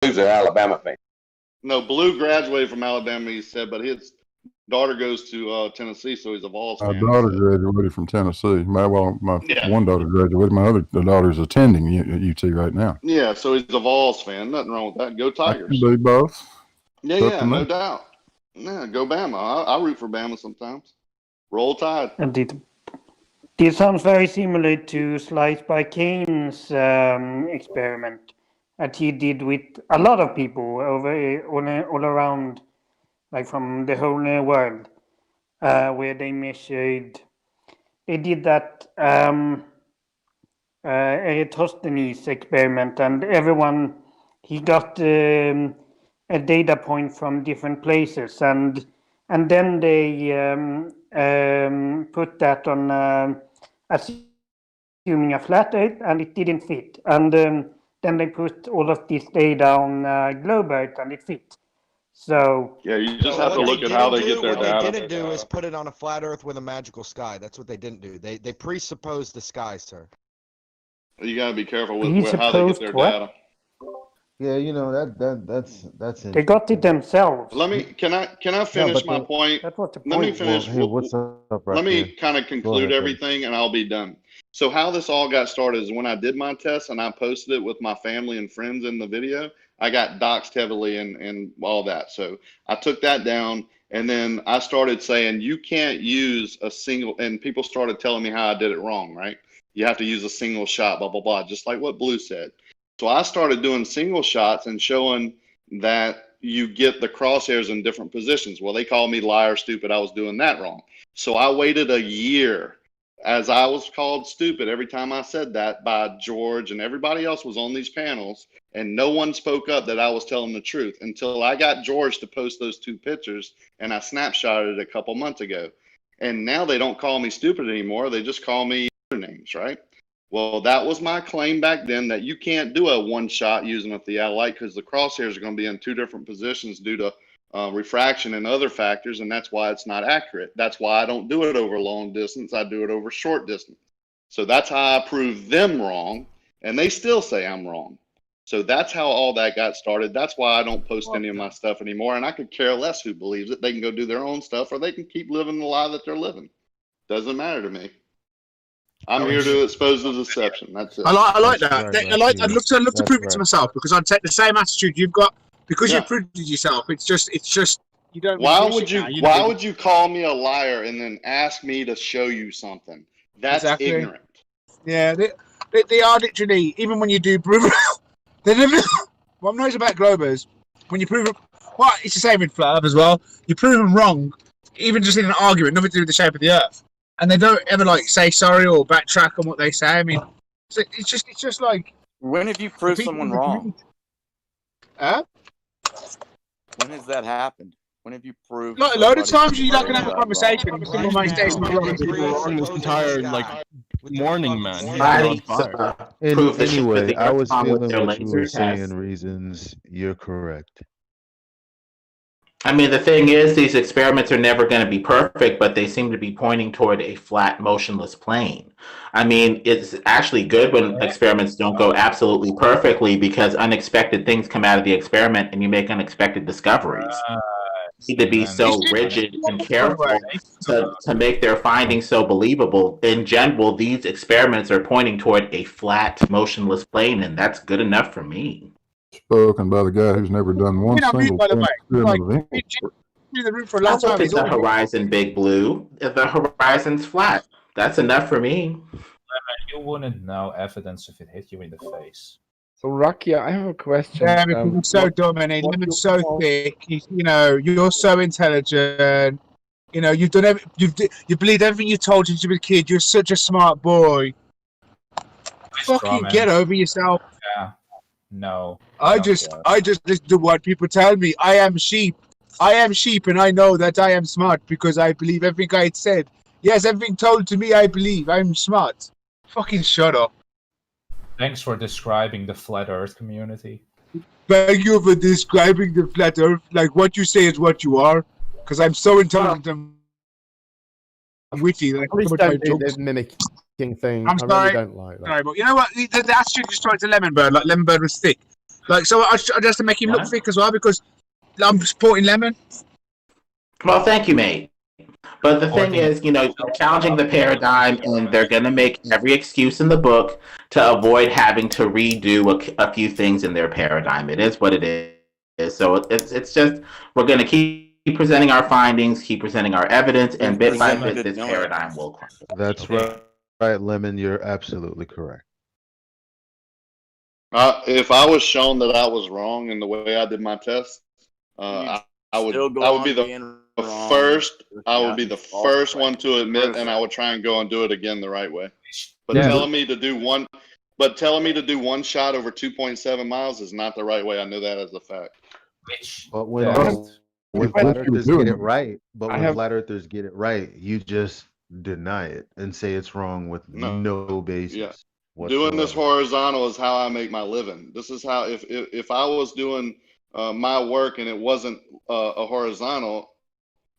Blue's an Alabama fan. No, Blue graduated from Alabama, he said, but his daughter goes to Tennessee, so he's a Vols fan. My daughter graduated from Tennessee. My one daughter graduated. My other daughter's attending UT right now. Yeah, so he's a Vols fan. Nothing wrong with that. Go Tigers. I can do both. Yeah, no doubt. Yeah, go Bama. I root for Bama sometimes. Roll Tide. And this sounds very similar to Slice by Kane's experiment that he did with a lot of people all around, like from the whole world, where they measured. They did that Eratosthenes experiment, and everyone, he got a data point from different places, and then they put that on assuming a flat Earth, and it didn't fit, and then they put all of this data on globe Earth, and it fit. So yeah, you just have to look at how they get their data. What they didn't do is put it on a flat Earth with a magical sky. That's what they didn't do. They presupposed the sky, sir. You gotta be careful with how they get their data. Yeah, you know that's they got it themselves. Can I finish my point? That was the point. Let me finish. Well, hey, what's up, right Let me here? kind of conclude everything, and I'll be done. So how this all got started is when I did my test and I posted it with my family and friends in the video, I got doxxed heavily and all that. So I took that down, and then I started saying you can't use a single, and people started telling me how I did it wrong, right? You have to use a single shot, blah, blah, blah, just like what Blue said. So I started doing single shots and showing that you get the crosshairs in different positions. Well, they called me liar, stupid. I was doing that wrong. So I waited a year as I was called stupid every time I said that by George, and everybody else was on these panels, and no one spoke up that I was telling the truth until I got George to post those two pictures, and I snapshotted it a couple months ago. And now they don't call me stupid anymore. They just call me other names, right? Well, that was my claim back then, that you can't do a one shot using a theodolite because the crosshairs are going to be in two different positions due to refraction and other factors, and that's why it's not accurate. That's why I don't do it over long distance. I do it over short distance. So that's how I prove them wrong, and they still say I'm wrong. So that's how all that got started. That's why I don't post any of my stuff anymore, and I could care less who believes it. They can go do their own stuff, or they can keep living the lie that they're living. Doesn't matter to me. I'm here to expose the deception. That's it. I like that. I'd love to prove it to myself, because I'd take the same attitude you've got, because you've proved it yourself. It's just you don't. Why would you call me a liar and then ask me to show you something? That's ignorant. Yeah, they are literally, even when you do prove. What I'm nice about Globers, when you prove it, well, it's the same in Flat Earth as well. You prove them wrong, even just in an argument, nothing to do with the shape of the Earth. And they don't ever say sorry or backtrack on what they say. I mean, it's just like. When have you proved someone wrong? Huh? When has that happened? When have you proved? A lot of times you're not going to have a conversation. People on this entire morning, man. Anyway, I was feeling what you were saying. Reasons, you're correct. I mean, the thing is, these experiments are never going to be perfect, but they seem to be pointing toward a flat, motionless plane. I mean, it's actually good when experiments don't go absolutely perfectly, because unexpected things come out of the experiment and you make unexpected discoveries. You need to be so rigid and careful to make their findings so believable. In general, these experiments are pointing toward a flat, motionless plane, and that's good enough for me. Spoken by the guy who's never done one single thing. Look at the horizon, Big Blue. The horizon's flat. That's enough for me. You wouldn't know evidence if it hit you in the face. So, Rakia, I have a question. Yeah, because you're so dominant, you're so thick. You're so intelligent. You've done you believed everything you told you to be a kid. You're such a smart boy. Fucking get over yourself. Yeah. No. I just listen to what people tell me. I am sheep. I am sheep, and I know that I am smart because I believe everything I said. Yes, everything told to me, I believe. I'm smart. Fucking shut up. Thanks for describing the flat Earth community. Thank you for describing the flat Earth. Like, what you say is what you are. Because I'm so intelligent and witty. That Please don't do this mimicking thing. I'm sorry. I really don't like that. Sorry, but you know what? The attitude just tried to Lemon Bird. Like, Lemon Bird was thick. Like, so I just to make him look thick as well because I'm supporting Lemon. Well, thank you, mate. But the thing is, you're challenging the paradigm, and they're going to make every excuse in the book to avoid having to redo a few things in their paradigm. It is what it is. So it's just, we're going to keep presenting our findings, keep presenting our evidence, and bit by bit, this paradigm will crumble. That's right, Lemon. You're absolutely correct. If I was shown that I was wrong in the way I did my test, I would be the first. I would be the first one to admit, and I would try and go and do it again the right way. But telling me to do one shot over 2.7 miles is not the right way. I know that as a fact. But when flat earthers get it right, flat earthers get it right, you just deny it and say it's wrong with no basis. Yeah. Whatsoever. Doing this horizontal is how I make my living. This is how, if I was doing my work and it wasn't a horizontal,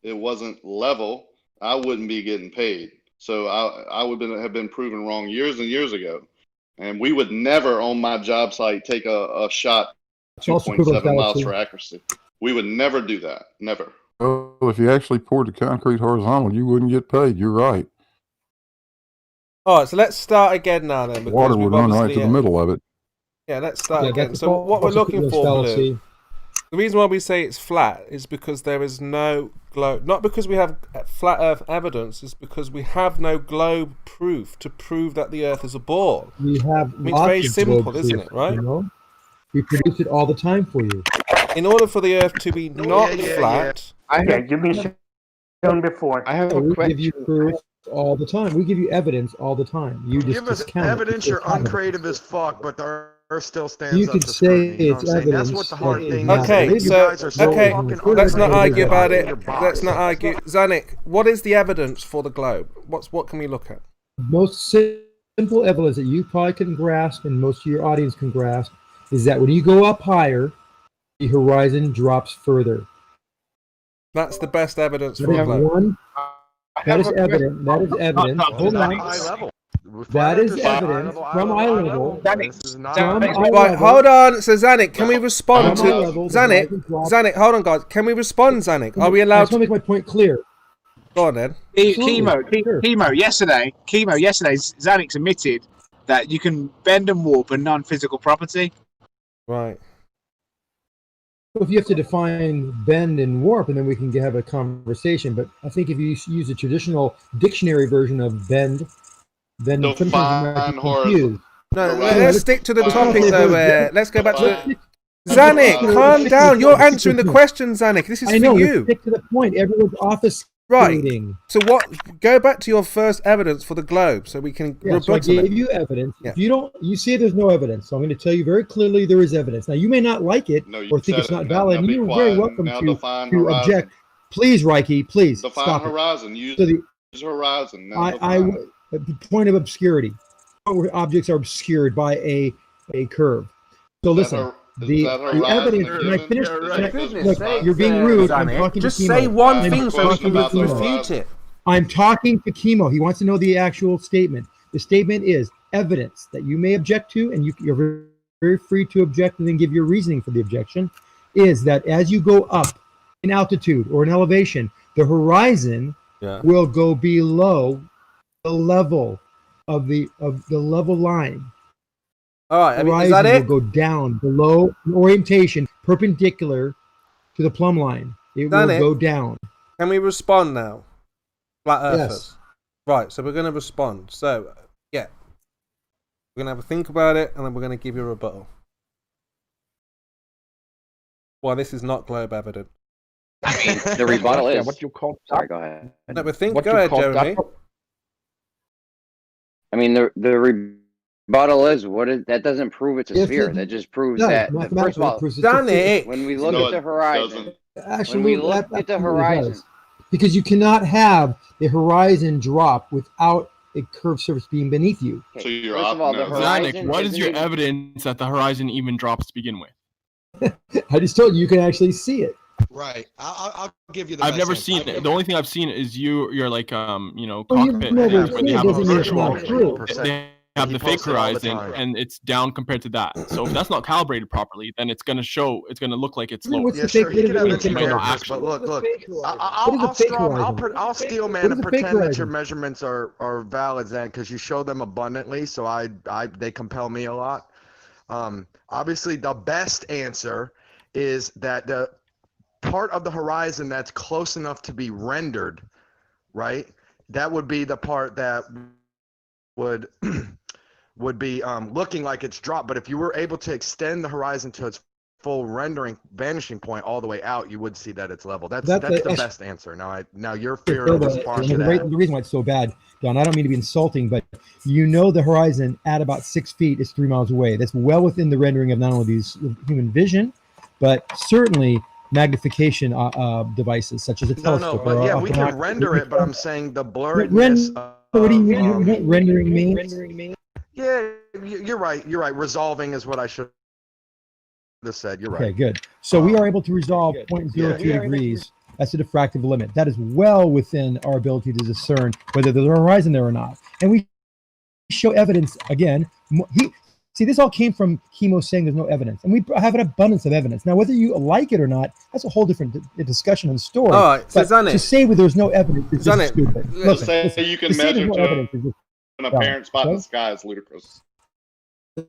it wasn't level, I wouldn't be getting paid. So I would have been proven wrong years and years ago. And we would never on my job site take a shot 2.7 miles for accuracy. We would never do that. Never. Well, if you actually poured the concrete horizontal, you wouldn't get paid. You're right. All right, so let's start again now then. Water would run right to the middle of it. Yeah, let's start again. So what we're looking for, Blue, the reason why we say it's flat is because there is no globe. Not because we have flat Earth evidence, it's because we have no globe proof to prove that the Earth is a ball. We have it's very simple, isn't it, right? We produce it all the time for you. In order for the Earth to be not flat... you've been shown before. I have a question. We give you proof all the time. We give you evidence all the time. You just give us evidence. You're uncreative as fuck, but the Earth still stands you up could to say scrutiny, you know it's what I'm saying? evidence. That's what the hard thing is. Okay, so let's not argue about it. Biased. Let's not argue. Zanik, what is the evidence for the globe? What can we look at? Most simple evidence that you probably can grasp and most of your audience can grasp is that when you go up higher, the horizon drops further. That's the best evidence for We the have globe. one. That is evident. That is evident. Hold on. That is evidence from eye level. Right, hold on. So Zanik, can we respond to Zanik? Zanik, hold on, guys. Can we respond, Zanik? Are we allowed to make my point clear? Go on, then. Chemo. Yesterday, Xanax admitted that you can bend and warp a non-physical property. Right. So if you have to define bend and warp, and then we can have a conversation. But I think if you use a traditional dictionary version of bend, then sometimes you might be confused. No, let's stick to the topic though. Let's go back to Zanik. Calm down. You're answering the question, Zanik. This is for you. Stick to the point. Everyone's office. Right. So what? Go back to your first evidence for the globe, so we can. Yeah, so I gave you evidence. Yeah. If you say there's no evidence, so I'm going to tell you very clearly there is evidence. Now you may not like it or think it's not valid, and you're very welcome to object. Please, Reiki, please define horizon. Use horizon. The point of obscurity, where objects are obscured by a curve. So listen. The evidence. Can I finish? Look, you're being rude. I'm talking just to Chemo. say one thing so we can refute it. I'm talking to Chemo. He wants to know the actual statement. The statement is evidence that you may object to, and you're very free to object and then give your reasoning for the objection, is that as you go up in altitude or in elevation, the horizon will go below the level of the level line. All right, is that it? Will go down below an orientation perpendicular to the plumb line. It will go down. Can we respond now? Flat Earthers. Yes. Right, so we're going to respond. So, yeah. We're going to have a think about it, and then we're going to give you a rebuttal. Well, this is not globe evident. I mean, the rebuttal is... What you call... Sorry, go ahead. No, but go ahead, Jeremy. I mean, the rebuttal is that doesn't prove it's a sphere. That just proves that first of all, when we look at the horizon, because you cannot have the horizon drop without a curved surface being beneath you. So you're first of all, the horizon. Zanik, what is your evidence that the horizon even drops to begin with? I just told you can actually see it. Right. I'll give you the I've never seen it. The only thing I've seen is you're like cockpit. They have the fake horizon and it's down compared to that. So if that's not calibrated properly, then it's going to look like it's lower. Yeah, sure. He could have the characters, but look. I'll steal, man, and pretend that your measurements are valid then, because you show them abundantly. So they compel me a lot. Obviously, the best answer is that the part of the horizon that's close enough to be rendered, right? That would be the part that would be looking like it's dropped. But if you were able to extend the horizon to its full rendering vanishing point all the way out, you would see that it's level. That's the best answer. Now your fear of this part of that. The reason why it's so bad, Don, I don't mean to be insulting, but the horizon at about 6 feet is 3 miles away. That's well within the rendering of not only these human vision, but certainly magnification devices such as a telescope. We can render it, but I'm saying the blurriness. What do you mean? What rendering means? Yeah, you're right. Resolving is what I should have said. You're right. Okay, good. So we are able to resolve 0.02 degrees. That's the diffractive limit. That is well within our ability to discern whether there's a horizon there or not. And we show evidence again. See, this all came from Chemo saying there's no evidence, and we have an abundance of evidence. Now, whether you like it or not, that's a whole different discussion and story. All right, so to say there's no evidence is just stupid. Let's say you can measure to an apparent spot in the sky is ludicrous.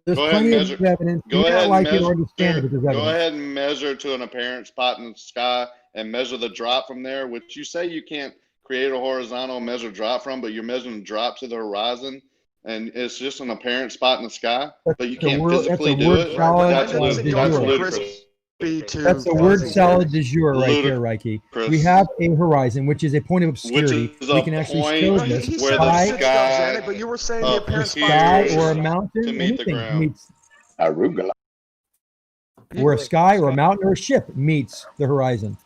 There's plenty of evidence. Go ahead and measure to an apparent spot in the sky and measure the drop from there, which you say you can't create a horizontal measure drop from, but you're measuring drop to the horizon. And it's just an apparent spot in the sky, but you can't physically do it. That's ludicrous. That's a word salad du jour right there, Reiki. We have a horizon, which is a point of obscurity. We can actually show this where the sky, but you were saying the apparent sky or a mountain, to meet the ground. Arugula. Where a sky or a mountain or a ship meets the horizon.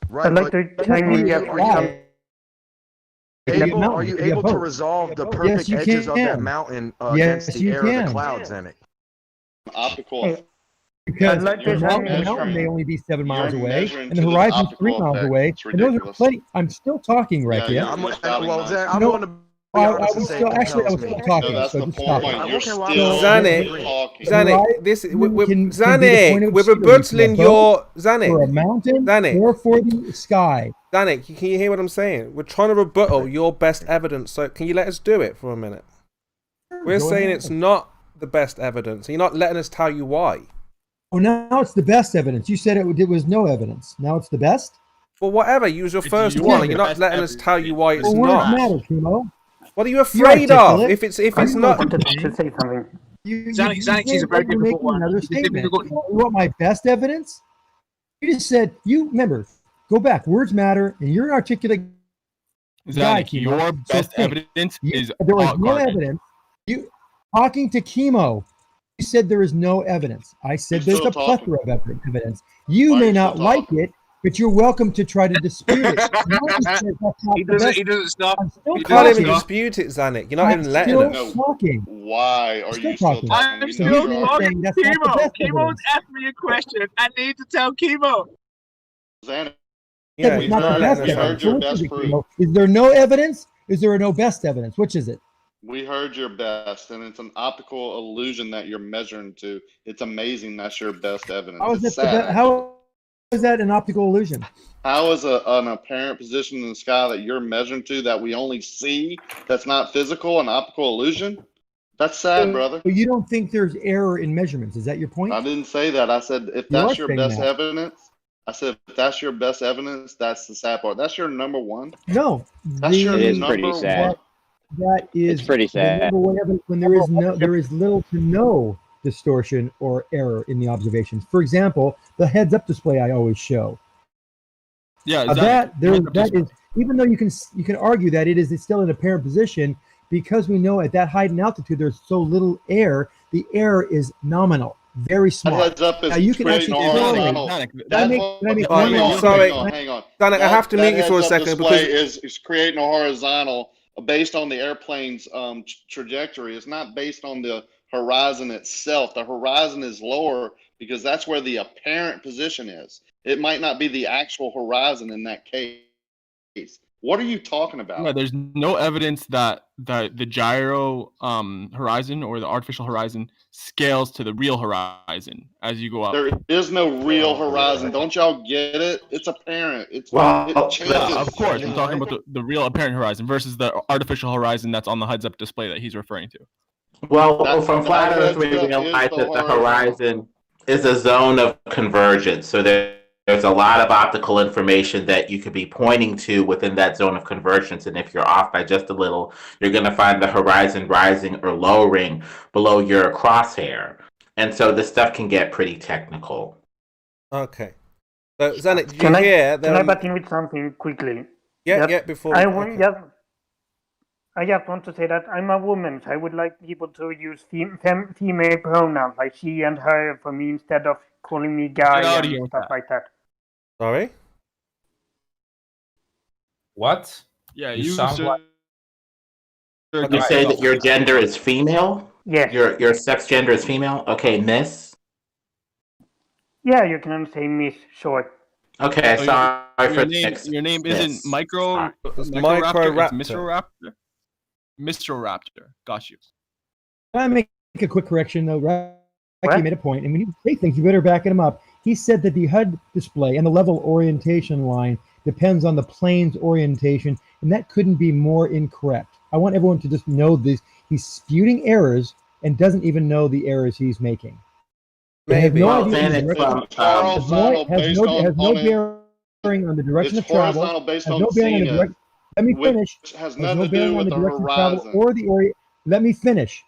Right. I'd like to chime in. Are you able to resolve the perfect edges of that mountain against the air of the clouds in it? Optical. Because the mountain may only be 7 miles away, and the horizon is 3 miles away, and those are plenty. I'm still talking, Reiki. Yeah, I'm going to I was still talking. That's so the just stop. point. You're still talking. Zanik, we're rebuttaling your Zanik. For a mountain or for the sky. Zanik, can you hear what I'm saying? We're trying to rebuttal your best evidence. So can you let us do it for a minute? We're saying it's not the best evidence. And you're not letting us tell you why. Oh, now it's the best evidence. You said it was no evidence. Now it's the best? Well, whatever. Use your first one. And you're not letting us tell you why it's not. Matter, Kimo? What are you afraid of? If it's not. To say something. Zanik is a very difficult one. You want my best evidence? You just said, remember, go back. Words matter, and you're an articulate guy, Kimo. Your best evidence is there was no evidence. You talking to Chemo. You said there is no evidence. I said there's a plethora of evidence. You may not like it, but you're welcome to try to dispute it. He doesn't stop. You can't even dispute it, Zanik. You're not even letting us. Why are you still talking? I'm still talking. Chemo's asked me a question. I need to tell Chemo. Zanik. Yeah, we heard your best proof. Is there no evidence? Is there no best evidence? Which is it? We heard your best, and it's an optical illusion that you're measuring to. It's amazing that's your best evidence. How is that an optical illusion? How is an apparent position in the sky that you're measuring to that we only see, that's not physical, an optical illusion? That's sad, brother. But you don't think there's error in measurements. Is that your point? I didn't say that. I said if that's your best evidence, that's the sad part. That's your number one. No. That's your number one. That is pretty sad. When there is little to no distortion or error in the observations. For example, the heads-up display I always show. Yeah, that is, even though you can argue that it's still in apparent position, because we know at that height and altitude there's so little air, the error is nominal, very small. Heads up is now you can actually hang on. Danik, I have to mute you for a second because is creating a horizontal based on the airplane's trajectory. It's not based on the horizon itself. The horizon is lower because that's where the apparent position is. It might not be the actual horizon in that case. What are you talking about? Yeah, there's no evidence that the gyro horizon or the artificial horizon scales to the real horizon as you go up. There is no real horizon. Don't y'all get it? It's apparent. It changes. Yeah, of course. I'm talking about the real apparent horizon versus the artificial horizon that's on the heads-up display that he's referring to. Well, from Flat Earth, we realize that the horizon is a zone of convergence. So there's a lot of optical information that you could be pointing to within that zone of convergence. And if you're off by just a little, you're going to find the horizon rising or lowering below your crosshair. And so this stuff can get pretty technical. Okay. So, Zanik, did you hear? Can I butt in with something quickly? Yeah, before. I just want to say that I'm a woman, so I would like people to use female pronouns like she and her for me instead of calling me guy and stuff like that. Sorry? What? Yeah, you sound like... You say that your gender is female? Yes. Your sex gender is female? Okay, miss? Yeah, you can say miss short. Okay, So sorry for your name isn't Micro Raptor. Mr. Raptor. Got you. Can I make a quick correction though? Rocky made a point, and when you say things, you better back him up. He said that the HUD display and the level orientation line depends on the plane's orientation, and that couldn't be more incorrect. I want everyone to just know this. He's spewing errors and doesn't even know the errors he's making. Maybe. No idea has no bearing on the direction of travel. Has no bearing on the direction. Let me finish. Has nothing to do with the horizon. Or the let me finish.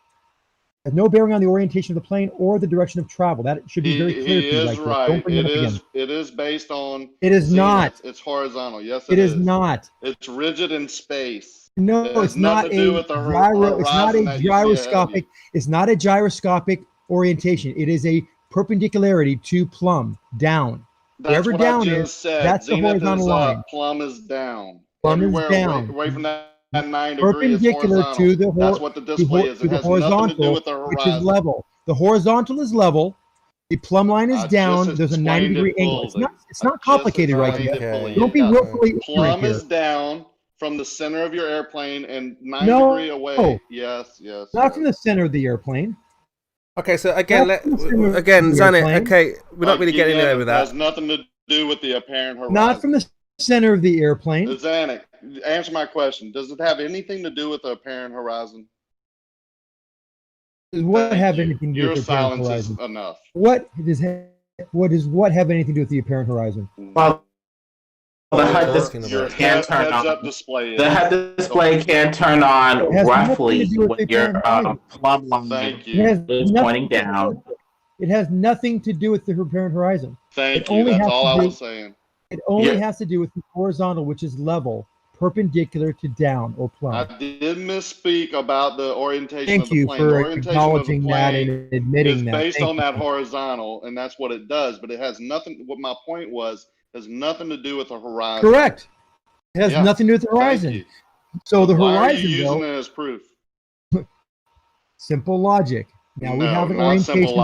Has no bearing on the orientation of the plane or the direction of travel. That should be very clear to you. He is right. Don't bring it up again. It is based on. It is not. It's horizontal. Yes, it is not. It's rigid in space. No, it's not a gyro. It's not a gyroscopic. It's not a gyroscopic orientation. It is a perpendicularity to plumb down. Wherever down is, that's the horizontal line. Plumb is down. Plumb is down. Away from that 9 degrees. Perpendicular to the that's what the display is. It has nothing to do with the horizon. Which is level. The horizontal is level. The plumb line is down. There's a 90-degree angle. It's not complicated right here. Don't be willfully ignorant. Plumb is down from the center of your airplane and 9 degrees away. Yes. Not from the center of the airplane. Okay, so again, Zanik, okay, we're not really getting anywhere with that. It has nothing to do with the apparent horizon. Not from the center of the airplane. Zanik, answer my question. Does it have anything to do with the apparent horizon? Does what have anything to do with the apparent horizon? Your silence is enough. What does what have anything to do with the apparent horizon? Well, the HUD display can turn on. The HUD display can turn on roughly when your plumb line is pointing down. It has nothing to do with the apparent horizon. Thank you. That's all I was saying. It only has to do with the horizontal, which is level, perpendicular to down or plumb. I did misspeak about the orientation Thank of the you plane. for acknowledging that and admitting that. It's based on that horizontal, and that's what it does. But it has nothing. What my point was has nothing to do with the horizon. Correct. It has nothing to do with the horizon. So the horizon, why are you using it as proof? Simple logic. Now we have an orientation.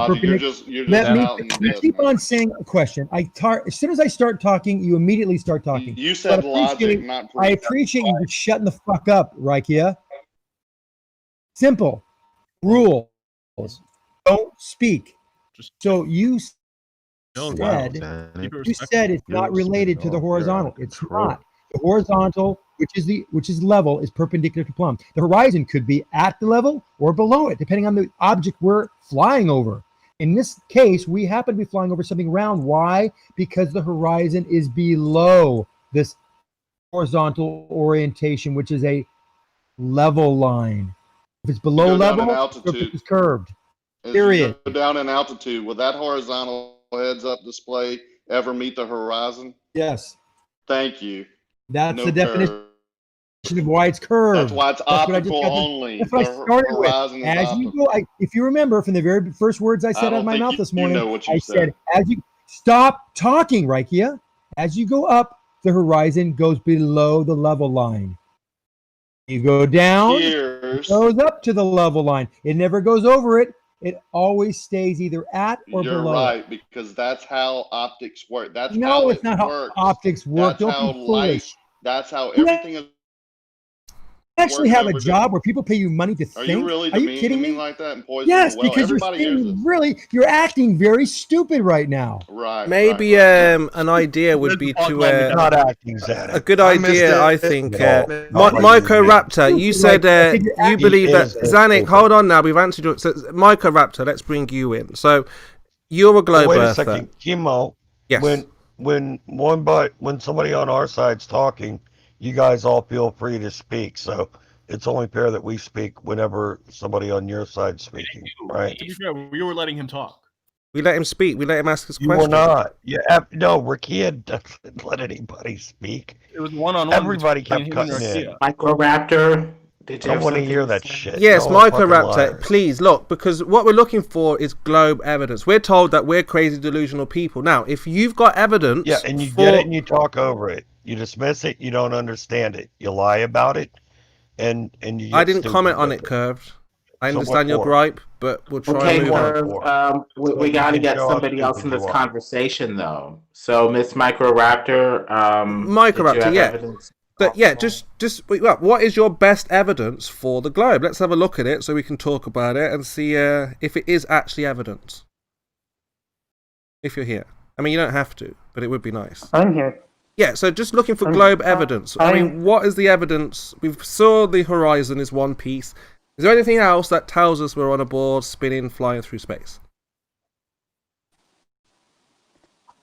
Let me keep on saying a question. As soon as I start talking, you immediately start talking. You said logic, not proof. I appreciate you shutting the fuck up, Rikia. Simple rules. Don't speak. So you said it's not related to the horizontal. It's not. The horizontal, which is level, is perpendicular to plumb. The horizon could be at the level or below it, depending on the object we're flying over. In this case, we happen to be flying over something round. Why? Because the horizon is below this horizontal orientation, which is a level line. If it's below level, it's curved. Period. Go down in altitude. Will that horizontal heads-up display ever meet the horizon? Yes. Thank you. That's the definition of why it's curved. That's why it's optical only. That's what I started with. As you go, if you remember from the very first words I said out of my mouth this morning, I said, as you stop talking, Rikia, as you go up, the horizon goes below the level line. You go down, it goes up to the level line. It never goes over it. It always stays either at or below. You're right, because that's how optics work. That's no, it's not how optics work. Don't be foolish. That's how everything is. Actually have a job where people pay you money to think? Are you really demeaning me like that and poisoning Yes, the well? because Everybody hears this. you're acting very stupid right now. Right. Maybe an idea would be to not acting a good idea. I think Mycoraptor. You said you believe that Zanik. Hold on now. We've answered your. So, Mycoraptor. Let's bring you in. So you're a globe Wait a earther. second, Chemo. Yes. When somebody on our side's talking, you guys all feel free to speak. So it's only fair that we speak whenever somebody on your side's speaking, right? To be fair, we were letting him talk. We let him speak. We let him ask his You question. were not. No, Rakia doesn't let anybody speak. It was one-on-one. Everybody kept cutting in. Mycoraptor. I don't want to hear that shit. Yes, Mycoraptor, please look, because what we're looking for is globe evidence. We're told that we're crazy, delusional people. Now, if you've got evidence, and you get it and you talk over it, you dismiss it, you don't understand it, you lie about it, and you. I didn't comment on it, Curved. I understand your gripe, but we'll try and move on. We got to get somebody else in this conversation, though. So, Miss Mycoraptor, Mycoraptor, yeah. But yeah, just what is your best evidence for the globe? Let's have a look at it so we can talk about it and see if it is actually evidence. If you're here. I mean, you don't have to, but it would be nice. I'm here. Yeah, so just looking for globe evidence. I mean, what is the evidence? We saw the horizon is one piece. Is there anything else that tells us we're on a board spinning, flying through space?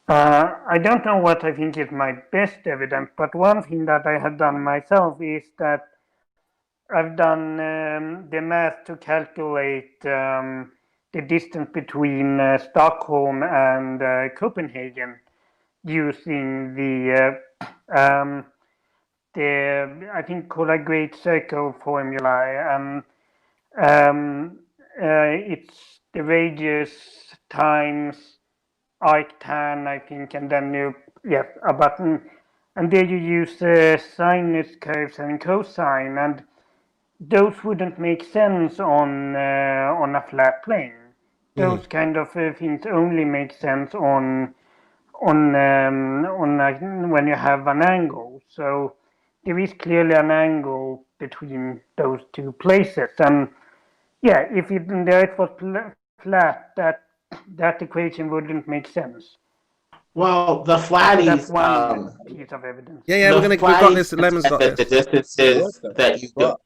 I don't know what I think is my best evidence, but one thing that I have done myself is that I've done the math to calculate the distance between Stockholm and Copenhagen using the I think called a Great Circle formula. It's the radius times arctan, I think, and then a button, and there you use sinus curves and cosine, and those wouldn't make sense on a flat plane. Those kind of things only make sense on when you have an angle. So there is clearly an angle between those two places, and if the Earth was flat, that equation wouldn't make sense. Well, the flatties. That's one piece of evidence. Yeah, we've got this. Lemon's got this. The distances that you go.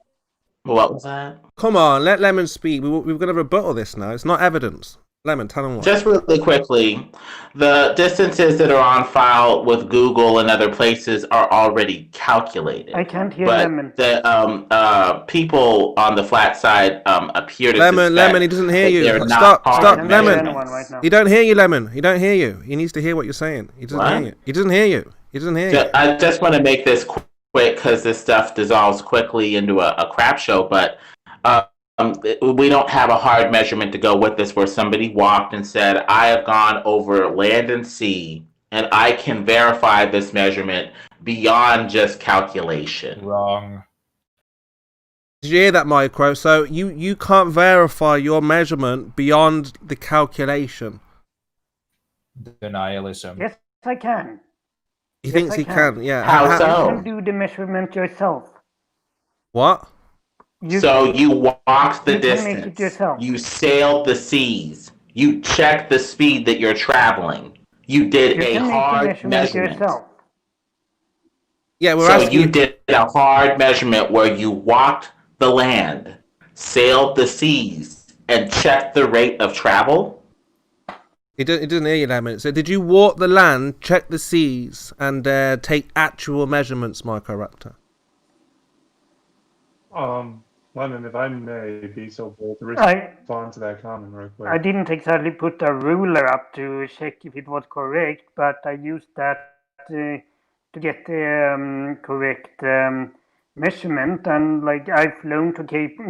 What was that? Come on, let Lemon speak. We're going to rebuttal this now. It's not evidence. Lemon, tell them what. Just really quickly, the distances that are on file with Google and other places are already calculated. I can't hear Lemon. The people on the flat side appear to Lemon, he doesn't hear you. Stop, Lemon. He don't hear you, Lemon. He don't hear you. He needs to hear what you're saying. He doesn't hear you. He doesn't hear you. He doesn't hear you. I just want to make this quick because this stuff dissolves quickly into a crap show, but we don't have a hard measurement to go with this where somebody walked and said, I have gone over land and sea and I can verify this measurement beyond just calculation. Wrong. Did you hear that, Micro? So you can't verify your measurement beyond the calculation. Denialism. Yes, I can. He thinks he can, yeah. How so? You can do the measurement yourself. What? So you walked the distance, you sailed the seas, you checked the speed that you're traveling, you did a hard measurement. Yeah, you did a hard measurement where you walked the land, sailed the seas, and checked the rate of travel? It doesn't hear you, Lemon. So did you walk the land, check the seas, and take actual measurements, Mycoraptor? Lemon, if I may be so bold to respond to that comment real quick. I didn't exactly put a ruler up to check if it was correct, but I used that to get the correct measurement. And like I've flown to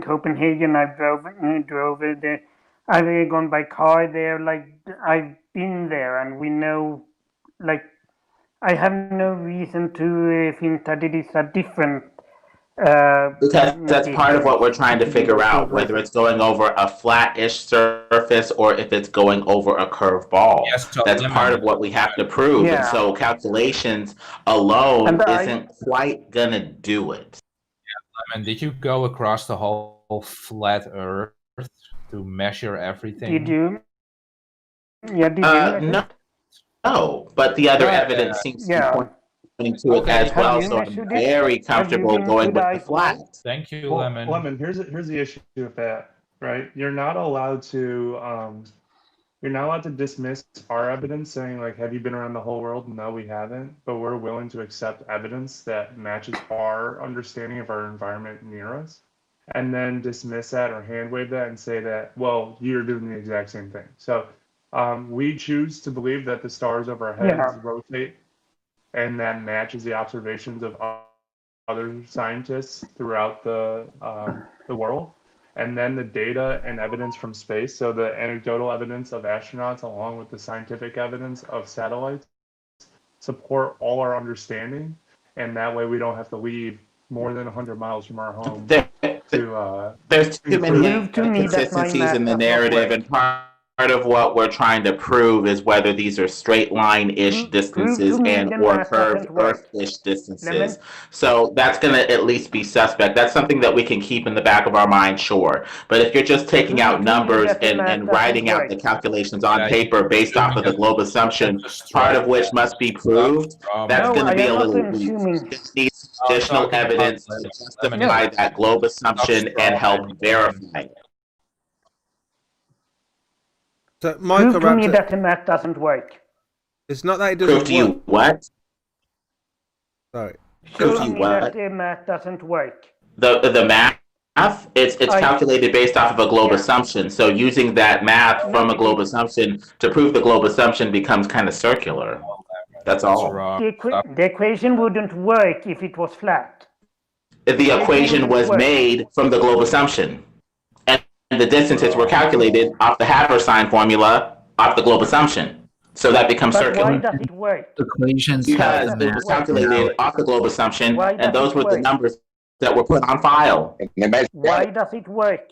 Copenhagen, I've I've gone by car there. Like I've been there, and we know. Like I have no reason to think that it is a different Because that's part of what we're trying to figure out, whether it's going over a flat-ish surface or if it's going over a curved ball. Yes, that's part of what we have to prove. And so calculations alone isn't quite going to do it. And did you go across the whole flat Earth to measure everything? Did you? Yeah, did you? No, but the other evidence seems to be pointing to it as well, so I'm very comfortable going with the flat. Thank you, Well, Lemon. Lemon, here's the issue with that, right? You're not allowed to dismiss our evidence saying like, have you been around the whole world? No, we haven't, but we're willing to accept evidence that matches our understanding of our environment near us, and then dismiss that or hand wave that and say that, well, you're doing the exact same thing. So we choose to believe that the stars over our heads rotate, and that matches the observations of other scientists throughout the world. And then the data and evidence from space, so the anecdotal evidence of astronauts along with the scientific evidence of satellites, support all our understanding, and that way we don't have to leave more than 100 miles from our home there's too many inconsistencies in the narrative, and part of what we're trying to prove is whether these are straight line-ish distances and or curved Earth-ish distances. So that's going to at least be suspect. That's something that we can keep in the back of our mind, sure. But if you're just taking out numbers and writing out the calculations on paper based off of the globe assumption, part of which must be proved, that's going to be a little weak. Just needs additional evidence to justify that globe assumption and help verify it. So, Michael, prove to me that the math doesn't work. It's not that it doesn't work. Prove to you what? Sorry. Show me that the math doesn't work. The math, it's calculated based off of a globe assumption. So using that math from a globe assumption to prove the globe assumption becomes kind of circular. That's all. The equation wouldn't work if it was flat. The equation was made from the globe assumption. And the distances were calculated off the Haber-Sign formula off the globe assumption. So that becomes circular. Why does it work? Equations because it was calculated off the globe assumption, and those were the numbers that were put on file. Why does it work?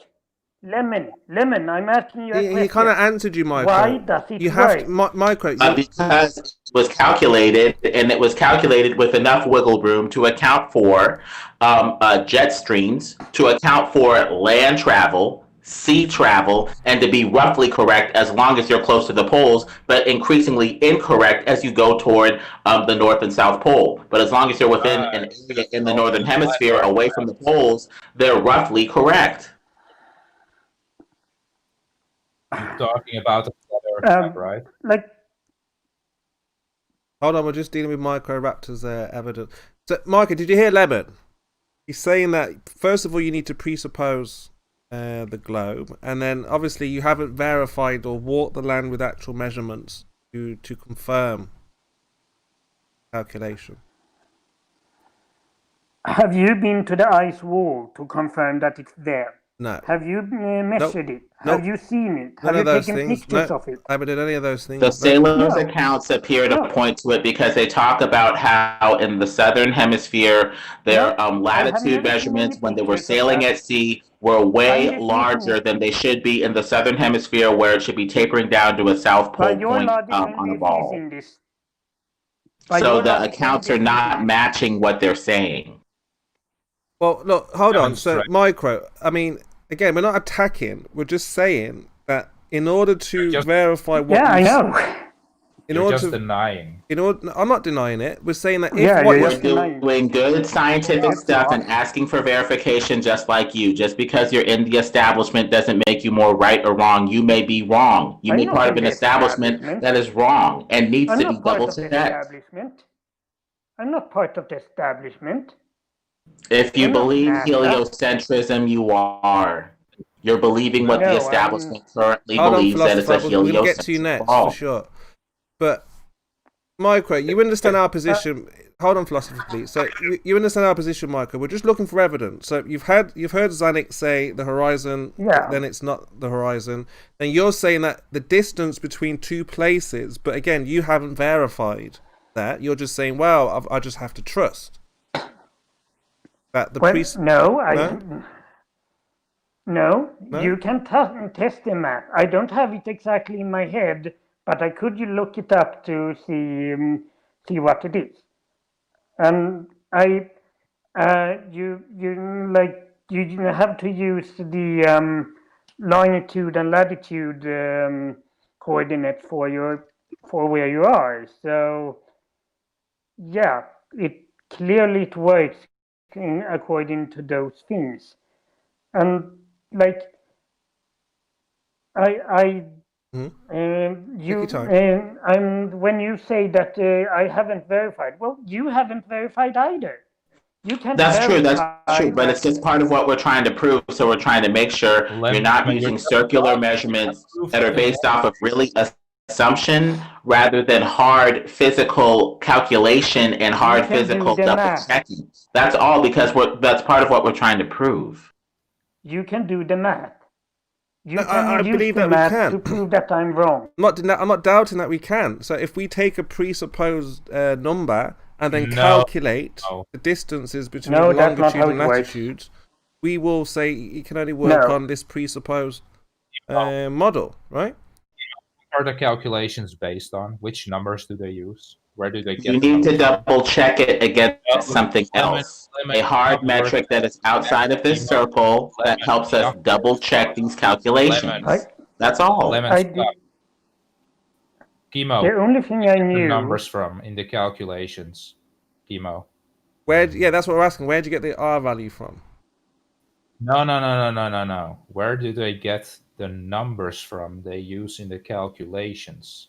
Lemon, I'm asking you a question. He kind of answered you, Michael. Why does it work? Michael, because it was calculated, and it was calculated with enough wiggle room to account for jet streams, to account for land travel, sea travel, and to be roughly correct as long as you're close to the poles, but increasingly incorrect as you go toward the North and South Pole. But as long as you're within an area in the Northern Hemisphere away from the poles, they're roughly correct. You're talking about the flat Earth, right? Hold on, we're just dealing with Microraptor's evidence. So, Michael, did you hear Lemon? He's saying that, first of all, you need to presuppose the globe, and then obviously you haven't verified or walked the land with actual measurements to confirm calculation. Have you been to the ice wall to confirm that it's there? No. Have you measured it? Nope. Have you seen it? None Have of you those taken things. pictures No, of it? I haven't done any of those things. The sailors' accounts appear to point to it because they talk about how in the southern hemisphere their latitude measurements when they were sailing at sea were way larger than they should be in the southern hemisphere, where it should be tapering down to a south pole point on a ball. So the accounts are not matching what they're saying. Well, look, hold on. So, Micro, I mean, again, we're not attacking. We're just saying that in order to verify what... Yeah, I know. You're just denying. I'm not denying it. We're saying that if you're doing good scientific stuff and asking for verification just like you. Just because you're in the establishment doesn't make you more right or wrong. You may be wrong. You may be part of an establishment that is wrong and needs to be double checked. I'm not part of the establishment. If you believe heliocentrism, you are. You're believing what the establishment currently believes, that it's a heliocentric. We'll get to you next, for sure. But, Micro, you understand our position. Hold on, philosophy, please. So, you understand our position, Micro. We're just looking for evidence. So, you've heard Zanuck say the horizon, then it's not the horizon. And you're saying that the distance between two places, but again, you haven't verified that. You're just saying, well, I just have to trust. That the No, you can test the math. I don't have it exactly in my head, but I could look it up to see what it is. And you have to use the longitude and latitude coordinates for where you are. So yeah, it clearly works according to those things. And like when you say that I haven't verified, well, you haven't verified either. You can't. That's true, but it's just part of what we're trying to prove. So we're trying to make sure you're not using circular measurements that are based off of really assumption rather than hard physical calculation and hard physical double checking. That's all, because that's part of what we're trying to prove. You can do the math. I believe that we can to prove that I'm wrong. I'm not doubting that we can. So if we take a presupposed number and then calculate the distances between longitude and latitude, we will say it can only work on this presupposed model, right? What are the calculations based on? Which numbers do they use? Where do they get? You need to double check it against something else. A hard metric that is outside of this circle that helps us double check these calculations. That's all. Chemo. The only thing I knew. The numbers from in the calculations. Chemo. Yeah, that's what we're asking. Where did you get the R value from? No. Where do they get the numbers from they use in the calculations?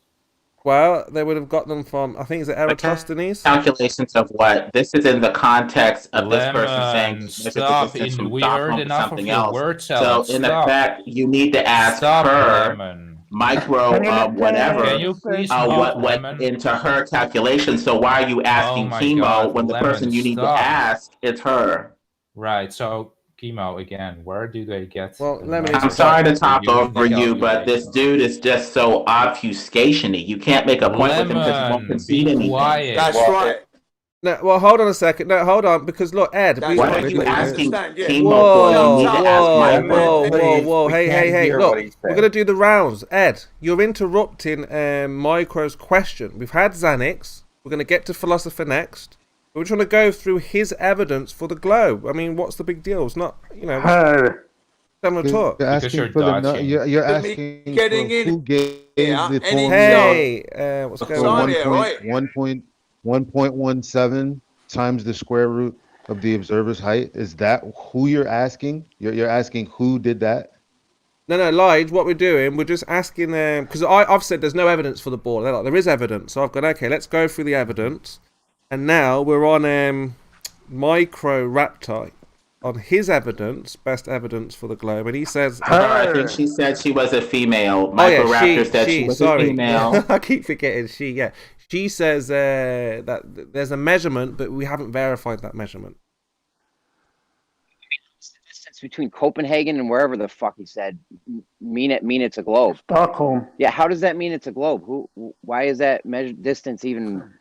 Well, they would have got them from, I think, is it Eratosthenes? Calculations of what? This is in the context of this person saying stop. We heard enough of your word salad. So in effect, you need to ask her micro whatever what went into her calculation. So why are you asking Chemo when the person you need to ask is her? Right. So Chemo again, where do they get? Well, I'm sorry to talk over you, but this dude is just so obfuscation-y. You can't make a point with him because he won't concede anything. That's right. No, well, hold on a second. No, hold on, because look, Ed. What are you asking Chemo for? You need to ask whoa. Hey, look, we're going to do the rounds. Ed, you're interrupting Micro's question. We've had Xanax. We're going to get to philosopher next. We're trying to go through his evidence for the globe. I mean, what's the big deal? It's not, Someone talk. You're asking for the you're asking for who gave the Hey, what's going on? 1.17 times the square root of the observer's height. Is that who you're asking? You're asking who did that? No, Lige, what we're doing, we're just asking them, because I've said there's no evidence for the ball. They're like, there is evidence. So I've gone, okay, let's go through the evidence. And now we're on Micro Raptor on his evidence, best evidence for the globe, and he says, I think she said she was a female. Micro Raptor said she was a female. I keep forgetting she. Yeah, she says that there's a measurement, but we haven't verified that measurement. The distance between Copenhagen and wherever the fuck he said mean it's a globe. Stockholm. Yeah, how does that mean it's a globe? Why is that distance even?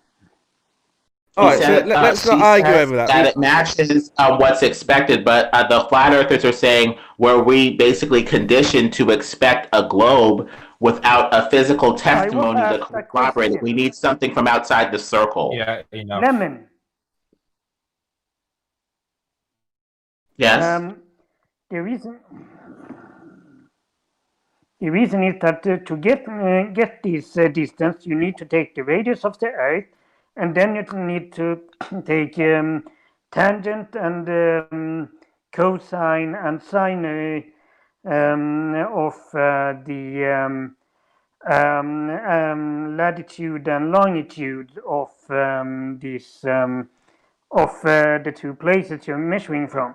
All right, so let's not argue over that. That it matches what's expected, but the flat earthers are saying where we basically conditioned to expect a globe without a physical testimony that corroborates it. We need something from outside the circle. Yeah, enough. Lemon. Yes. The reason is that to get this distance, you need to take the radius of the Earth. And then you need to take tangent and cosine and sine of the latitude and longitude of this of the two places you're measuring from.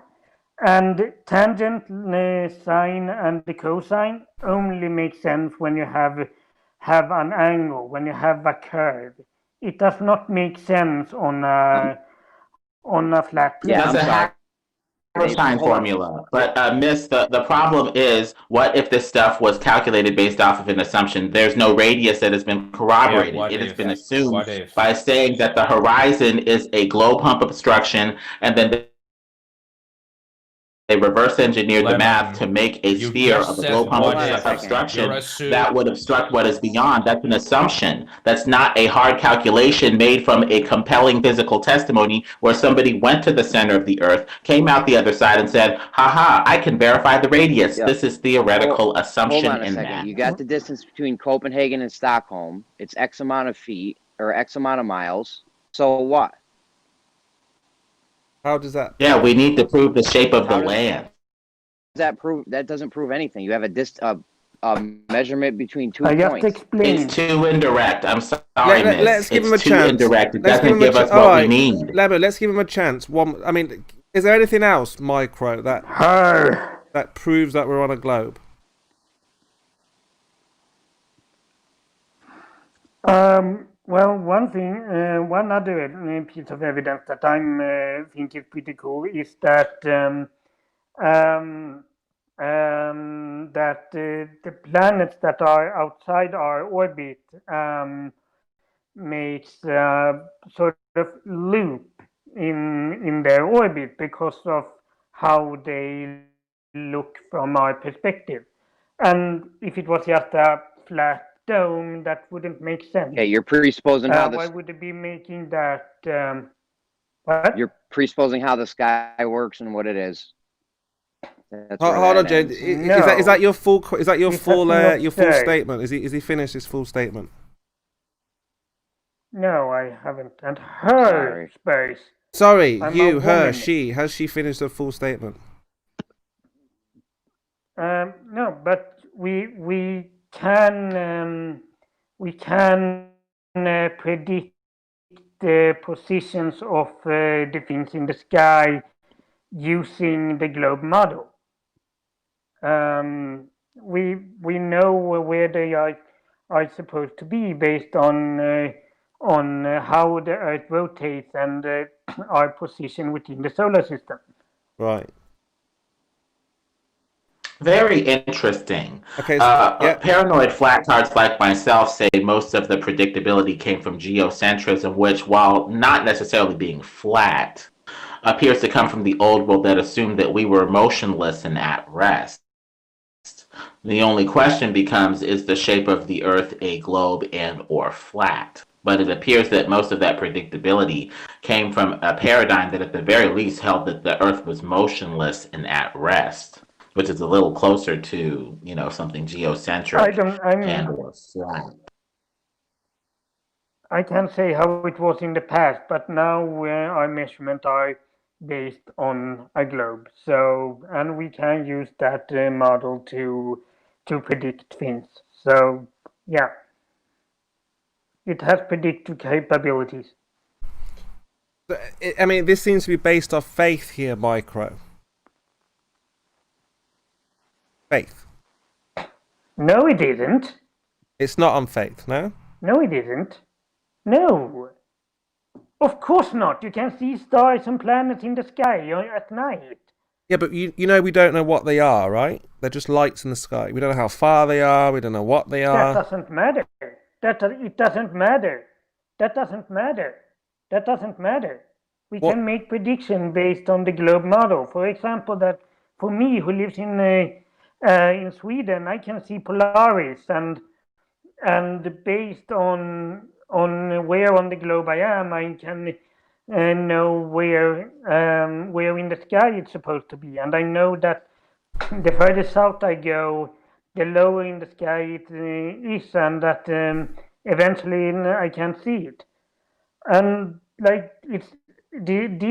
And tangent, sine, and the cosine only make sense when you have an angle, when you have a curve. It does not make sense on a flat plane. Yeah, it's a Hammerstein formula. But Miss, the problem is, what if this stuff was calculated based off of an assumption? There's no radius that has been corroborated. It has been assumed by saying that the horizon is a globe hump obstruction, and then they reverse engineered the math to make a sphere of a globe obstruction that would obstruct what is beyond. That's an assumption. That's not a hard calculation made from a compelling physical testimony where somebody went to the center of the earth, came out the other side and said, haha, I can verify the radius. Yep. This is theoretical assumption. Hold on a second. You got the distance between Copenhagen and Stockholm. It's X amount of feet or X amount of miles. So what? How does that? Yeah, we need to prove the shape of the land. That prove that doesn't prove anything. You have a measurement between 2 points. It's too indirect. I'm sorry, let's give him a chance. Indirect. It doesn't give us what we need. Lebo, let's give him a chance. I mean, is there anything else, Micro, that proves that we're on a globe? Well, one other piece of evidence that I think is pretty cool is that the planets that are outside our orbit makes sort of loop in their orbit because of how they look from our perspective. And if it was just a flat dome, that wouldn't make sense. Okay, you're presupposing how why would it be making that? What? You're presupposing how the sky works and what it is. Hold on, Jane. Is that your full? Is that your full statement? Is he finished his full statement? No, I haven't. And her space. Sorry, you, her, she. Has she finished her full statement? No, but we can predict the positions of the things in the sky using the globe model. We know where they are supposed to be based on how the Earth rotates and our position within the solar system. Right. Very interesting. Okay. Paranoid flatcards like myself say most of the predictability came from geocentrism, which, while not necessarily being flat, appears to come from the old world that assumed that we were motionless and at rest. The only question becomes, is the shape of the Earth a globe and or flat? But it appears that most of that predictability came from a paradigm that at the very least held that the Earth was motionless and at rest, which is a little closer to, something geocentric and or flat. I can't say how it was in the past, but now our measurements are based on a globe. So, and we can use that model to predict things. So, yeah, it has predictive capabilities. I mean, this seems to be based off faith here, Micro. Faith. No, it isn't. It's not on faith, no? No, it isn't. No. Of course not. You can see stars and planets in the sky at night. Yeah, but we don't know what they are, right? They're just lights in the sky. We don't know how far they are. We don't know what they are. That doesn't matter. It doesn't matter. That doesn't matter. That doesn't matter. We can make prediction based on the globe model. For example, that for me, who lives in Sweden, I can see Polaris, and based on where on the globe I am, I can know where in the sky it's supposed to be, and I know that the further south I go, the lower in the sky it is, and that eventually I can see it. And this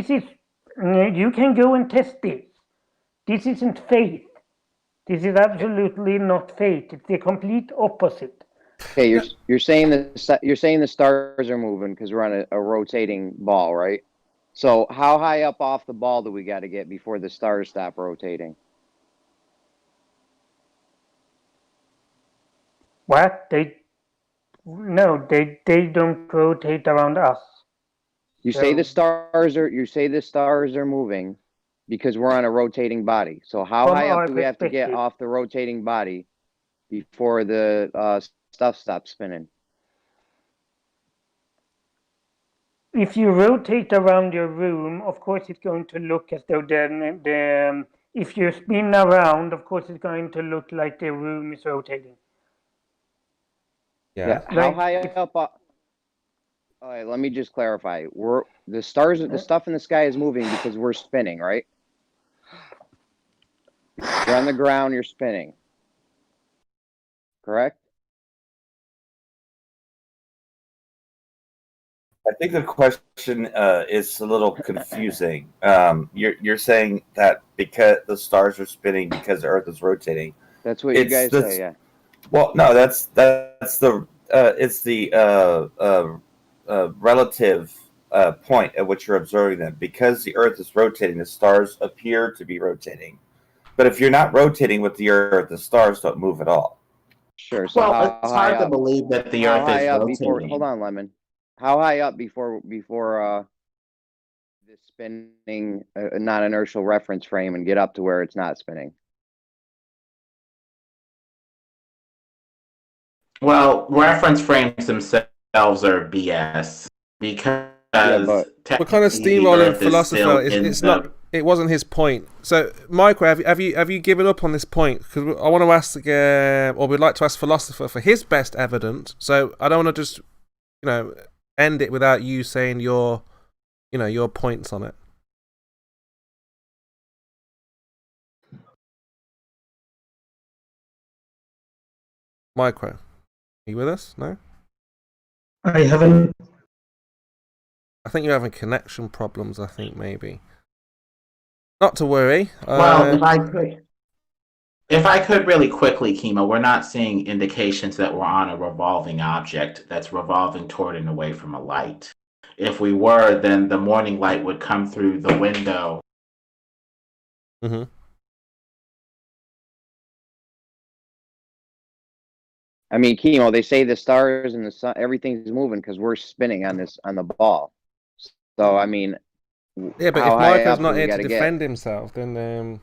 is you can go and test this. This isn't faith. This is absolutely not faith. It's the complete opposite. Okay, you're saying the stars are moving because we're on a rotating ball, right? So how high up off the ball do we got to get before the stars stop rotating? What? They don't rotate around us. You say the stars are moving because we're on a rotating body. So how high up do we have to get off the rotating body before the stuff stops spinning? If you rotate around your room, of course it's going to look as though the if you spin around, of course, it's going to look like the room is rotating. Yeah. How high up? All right, let me just clarify. The stars, the stuff in the sky is moving because we're spinning, right? You're on the ground, you're spinning. Correct? I think the question is a little confusing. You're saying that because the stars are spinning because the Earth is rotating. That's what you guys say, yeah. Well, no, that's the it's the relative point at which you're observing them. Because the Earth is rotating, the stars appear to be rotating. But if you're not rotating with the Earth, the stars don't move at all. Sure. So well, it's hard to believe that the Earth is rotating. Hold on, Lemon. How high up before the spinning non-inertial reference frame and get up to where it's not spinning? Well, reference frames themselves are BS because we're kind of steamrolling philosopher. It's not. It wasn't his point. So, Micro, have you given up on this point? Because I want to ask, or we'd like to ask philosopher for his best evidence. So I don't want to just, end it without you saying your points on it. Micro, are you with us? No. I haven't. I think you're having connection problems. I think maybe. Not to worry. Well, if I could really quickly, Chemo, we're not seeing indications that we're on a revolving object that's revolving toward and away from a light. If we were, then the morning light would come through the window. Mm-hmm. I mean, Chemo, they say the stars and the sun, everything's moving because we're spinning on the ball. So, I mean, yeah, but if Micro's not here to defend himself, then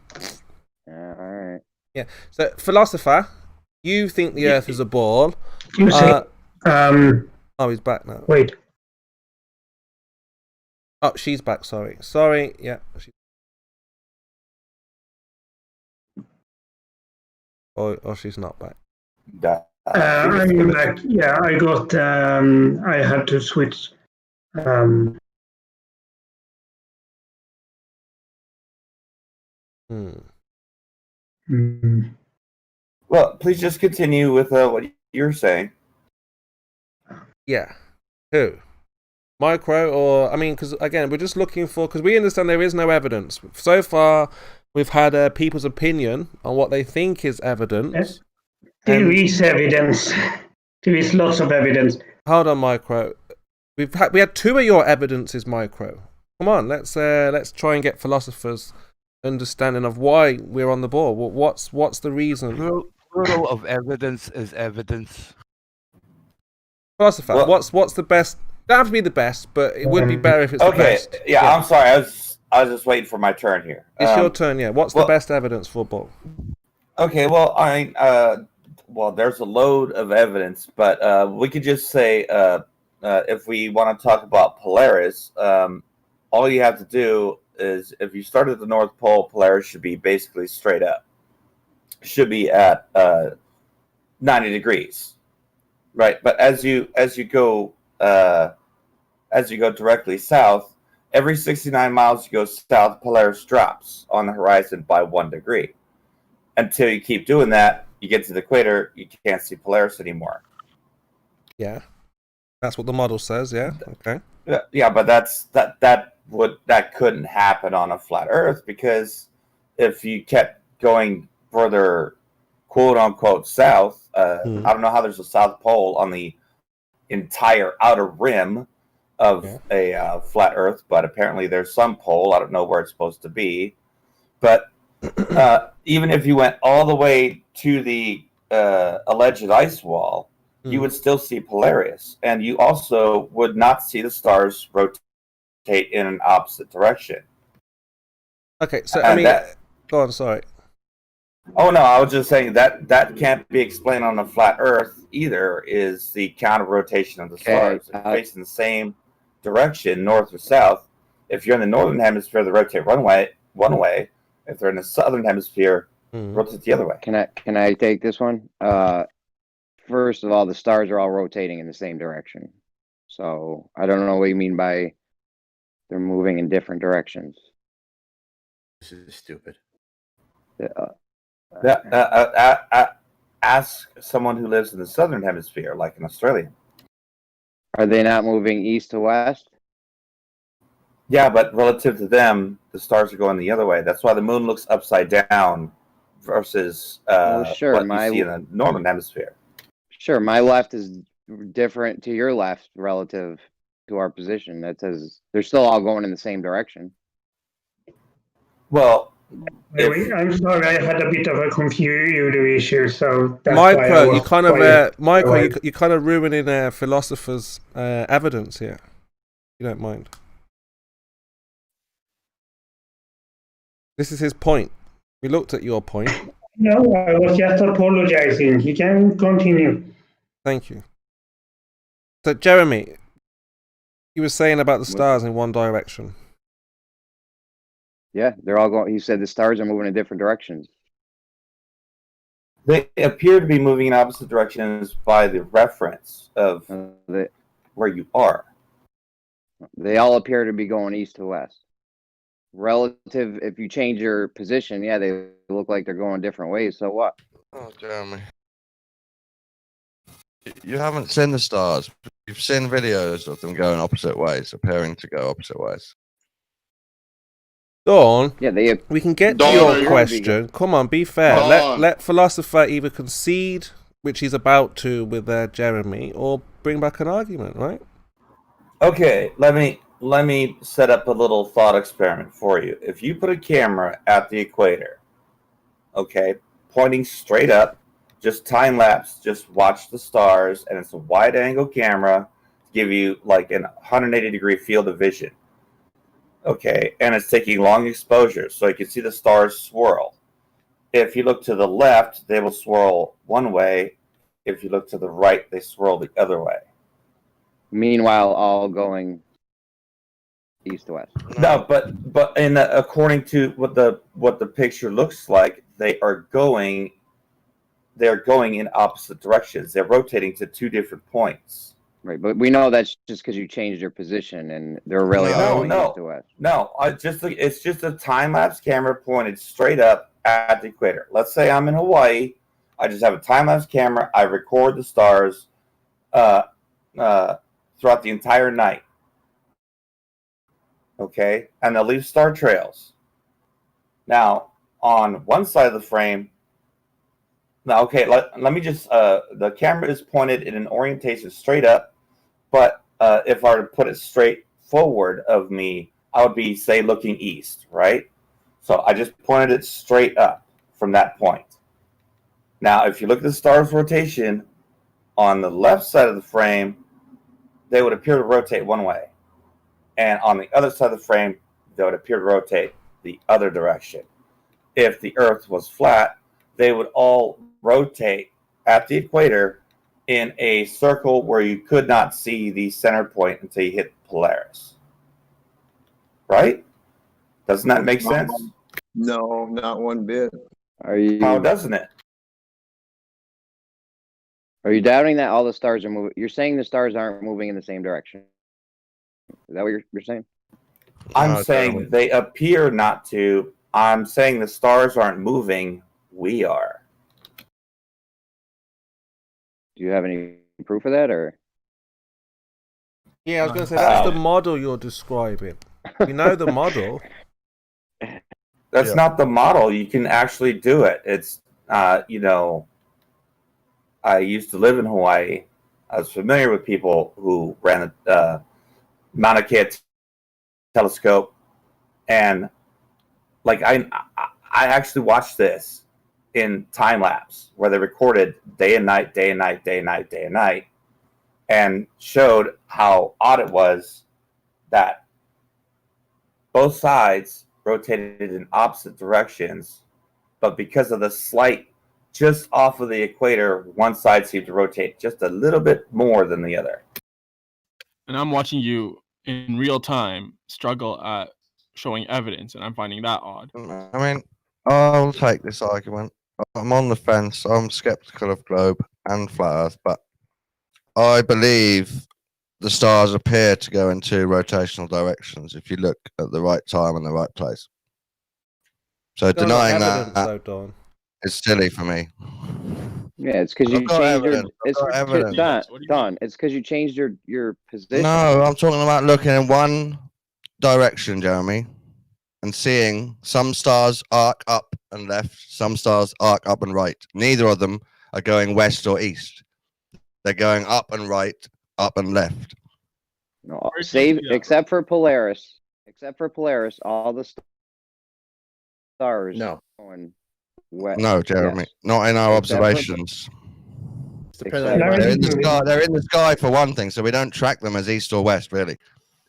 all right. Yeah. So, philosopher, you think the Earth is a ball? You say, oh, he's back now. Wait. Oh, she's back. Sorry. Yeah. Or she's not back. I'm back. Yeah, I got. I had to switch. Well, please just continue with what you're saying. Yeah. Who? Micro, or I mean, because again, we're just looking for, because we understand there is no evidence so far. We've had people's opinion on what they think is evidence. There is evidence. There is lots of evidence. Hold on, Micro. We had two of your evidences, Micro. Come on, let's try and get philosophers' understanding of why we're on the ball. What's the reason? Plural of evidence is evidence. Philosopher, what's the best? Don't have to be the best, but it would be better if it's the best. Okay, yeah, I'm sorry. I was just waiting for my turn here. It's your turn, yeah. What's the best evidence for ball? Okay, well, there's a load of evidence, but we could just say if we want to talk about Polaris, all you have to do is if you start at the North Pole, Polaris should be basically straight up. Should be at 90 degrees, right? But as you go directly south, every 69 miles you go south, Polaris drops on the horizon by 1 degree. Until you keep doing that, you get to the equator, you can't see Polaris anymore. Yeah, that's what the model says. Yeah, okay. Yeah, but that couldn't happen on a flat Earth, because if you kept going further, quote unquote, south, I don't know how there's a South Pole on the entire outer rim of a flat Earth, but apparently there's some pole. I don't know where it's supposed to be, but even if you went all the way to the alleged ice wall, you would still see Polaris, and you also would not see the stars rotate in an opposite direction. Okay, so I mean, go on. Sorry. Oh no, I was just saying that can't be explained on a flat Earth either. Is the counter rotation of the stars facing the same direction, north or south? If you're in the northern hemisphere, they rotate one way. If they're in the southern hemisphere, rotate the other way. Can I take this one? First of all, the stars are all rotating in the same direction. So I don't know what you mean by they're moving in different directions. This is stupid. Ask someone who lives in the southern hemisphere, like an Australian. Are they not moving east to west? Yeah, but relative to them, the stars are going the other way. That's why the moon looks upside down versus sure, what you see in the northern hemisphere. Sure, my left is different to your left relative to our position. That says they're still all going in the same direction. Well, I'm sorry, I had a bit of a confusion issue, so that's Micro, why you kind of Micro, you kind of ruining philosophers' evidence here. You don't mind. This is his point. We looked at your point. No, I was just apologizing. You can continue. Thank you. So, Jeremy, you were saying about the stars in one direction. Yeah, they're all going. He said the stars are moving in different directions. They appear to be moving in opposite directions by the reference of where you are. They all appear to be going east to west. Relative, if you change your position, yeah, they look like they're going different ways. So what? Oh, Jeremy. You haven't seen the stars. You've seen videos of them going opposite ways, appearing to go opposite ways. Dawn, yeah, we can get to your question. Come on, be fair. Let philosopher either concede, which he's about to with Jeremy, or bring back an argument, right? Okay, let me set up a little thought experiment for you. If you put a camera at the equator, okay, pointing straight up, just time lapse, just watch the stars, and it's a wide angle camera to give you like an 180-degree field of vision. Okay, and it's taking long exposures, so you can see the stars swirl. If you look to the left, they will swirl one way. If you look to the right, they swirl the other way. Meanwhile, all going east to west. No, but according to what the picture looks like, they're going in opposite directions. They're rotating to two different points. Right, but we know that's just because you changed your position, and they're really all going east to west. No, it's just a time-lapse camera pointed straight up at the equator. Let's say I'm in Hawaii. I just have a time-lapse camera. I record the stars throughout the entire night. Okay, and they'll leave star trails. Now, on one side of the frame, now, okay, let me just, the camera is pointed in an orientation straight up, but if I were to put it straight forward of me, I would be, say, looking east, right? So I just pointed it straight up from that point. Now, if you look at the star's rotation, on the left side of the frame, they would appear to rotate one way. And on the other side of the frame, they would appear to rotate the other direction. If the Earth was flat, they would all rotate at the equator in a circle where you could not see the center point until you hit Polaris. Right? Doesn't that make sense? No, not one bit. How doesn't it? Are you doubting that all the stars are moving? You're saying the stars aren't moving in the same direction. Is that what you're saying? I'm saying they appear not to. I'm saying the stars aren't moving. We are. Do you have any proof of that, or? Yeah, I was going to say that's the model you're describing. You know the model. That's not the model. You can actually do it. It's, you know, I used to live in Hawaii. I was familiar with people who ran the Mauna Kea telescope, and like I actually watched this in time lapse where they recorded day and night, day and night, day and night, day and night, and showed how odd it was that both sides rotated in opposite directions, but because of the slight just off of the equator, one side seemed to rotate just a little bit more than the other. And I'm watching you in real time struggle at showing evidence, and I'm finding that odd. I mean, I'll take this argument. I'm on the fence. I'm skeptical of globe and flat Earth, but I believe the stars appear to go in two rotational directions if you look at the right time and the right place. So denying that is silly for me. Yeah, it's because you changed your. Don. It's because you changed your position. No, I'm talking about looking in one direction, Jeremy, and seeing some stars arc up and left, some stars arc up and right. Neither of them are going west or east. They're going up and right, up and left. No, except for Polaris. Except for Polaris, all the stars. No. Going west. No, Jeremy, not in our observations. They're in the sky. They're in the sky for one thing, so we don't track them as east or west, really.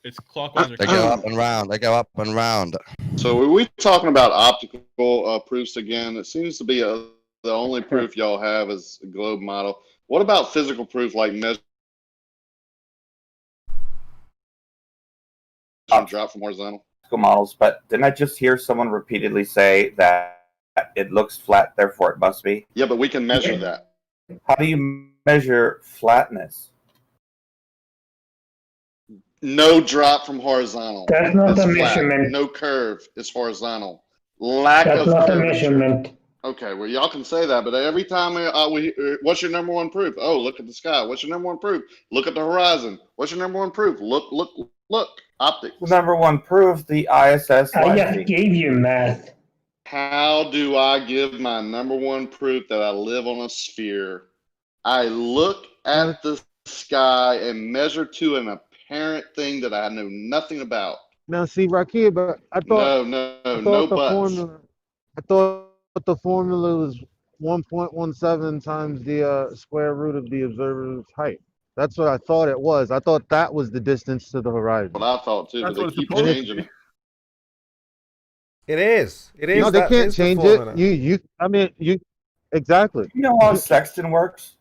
It's clockwise. They go up and round. They go up and round. So are we talking about optical proofs again? It seems to be the only proof y'all have is a globe model. What about physical proof like measure drop from horizontal? Models, but didn't I just hear someone repeatedly say that it looks flat, therefore it must be? Yeah, but we can measure that. How do you measure flatness? No drop from horizontal. That's not It's a flat. measurement. No curve is horizontal. Lack That's of not a curvature. measurement. Okay, well, y'all can say that, but every time what's your number one proof? Oh, look at the sky. What's your number one proof? Look at the horizon. What's your number one proof? Look. Optics. Number one proof, the ISS. I just gave you math. How do I give my number one proof that I live on a sphere? I look at the sky and measure to an apparent thing that I know nothing about. Now, see, Rakib, but I thought I thought the formula was 1.17 times the square root of the observer's height. That's what I thought it was. I thought that was the distance to the horizon. But I thought too, but they keep changing it. It is. No, they can't change it. I mean, exactly. You know how sextant works?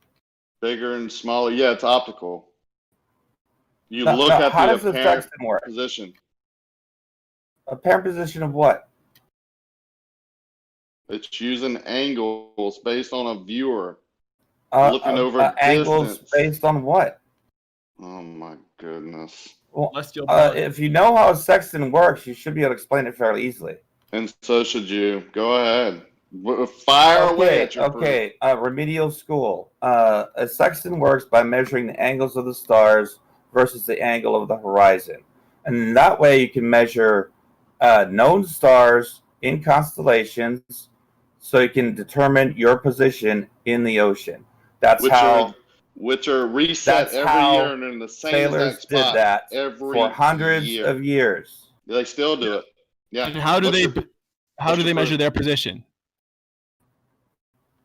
Bigger and smaller. Yeah, it's optical. You look at how the does the sextant work? Position. Apparent position of what? It's using angles based on a viewer. Looking over angles based on what? Oh my goodness. Well, if you know how a sextant works, you should be able to explain it fairly easily. And so should you. Go ahead. Fire away at your proof. Remedial school. A sextant works by measuring the angles of the stars versus the angle of the horizon. And that way you can measure known stars in constellations so you can determine your position in the ocean. Which are reset every year and in the same sailors exact spot did that every for hundreds year. of years. They still do it. Yeah. And how do they measure their position?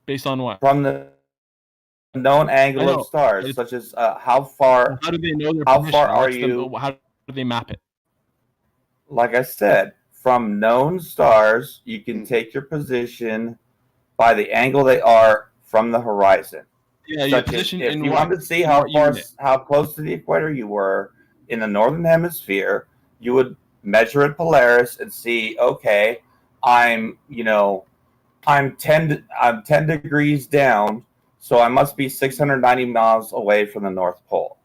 Based on what? From the known angle of stars, such as how far. How do they know their how position? far are you? How do they map it? Like I said, from known stars, you can take your position by the angle they are from the horizon. Yeah, your position if you wanted to see how close to the equator you were in the northern hemisphere, you would measure at Polaris and see, okay, I'm 10 degrees down, so I must be 690 miles away from the North Pole.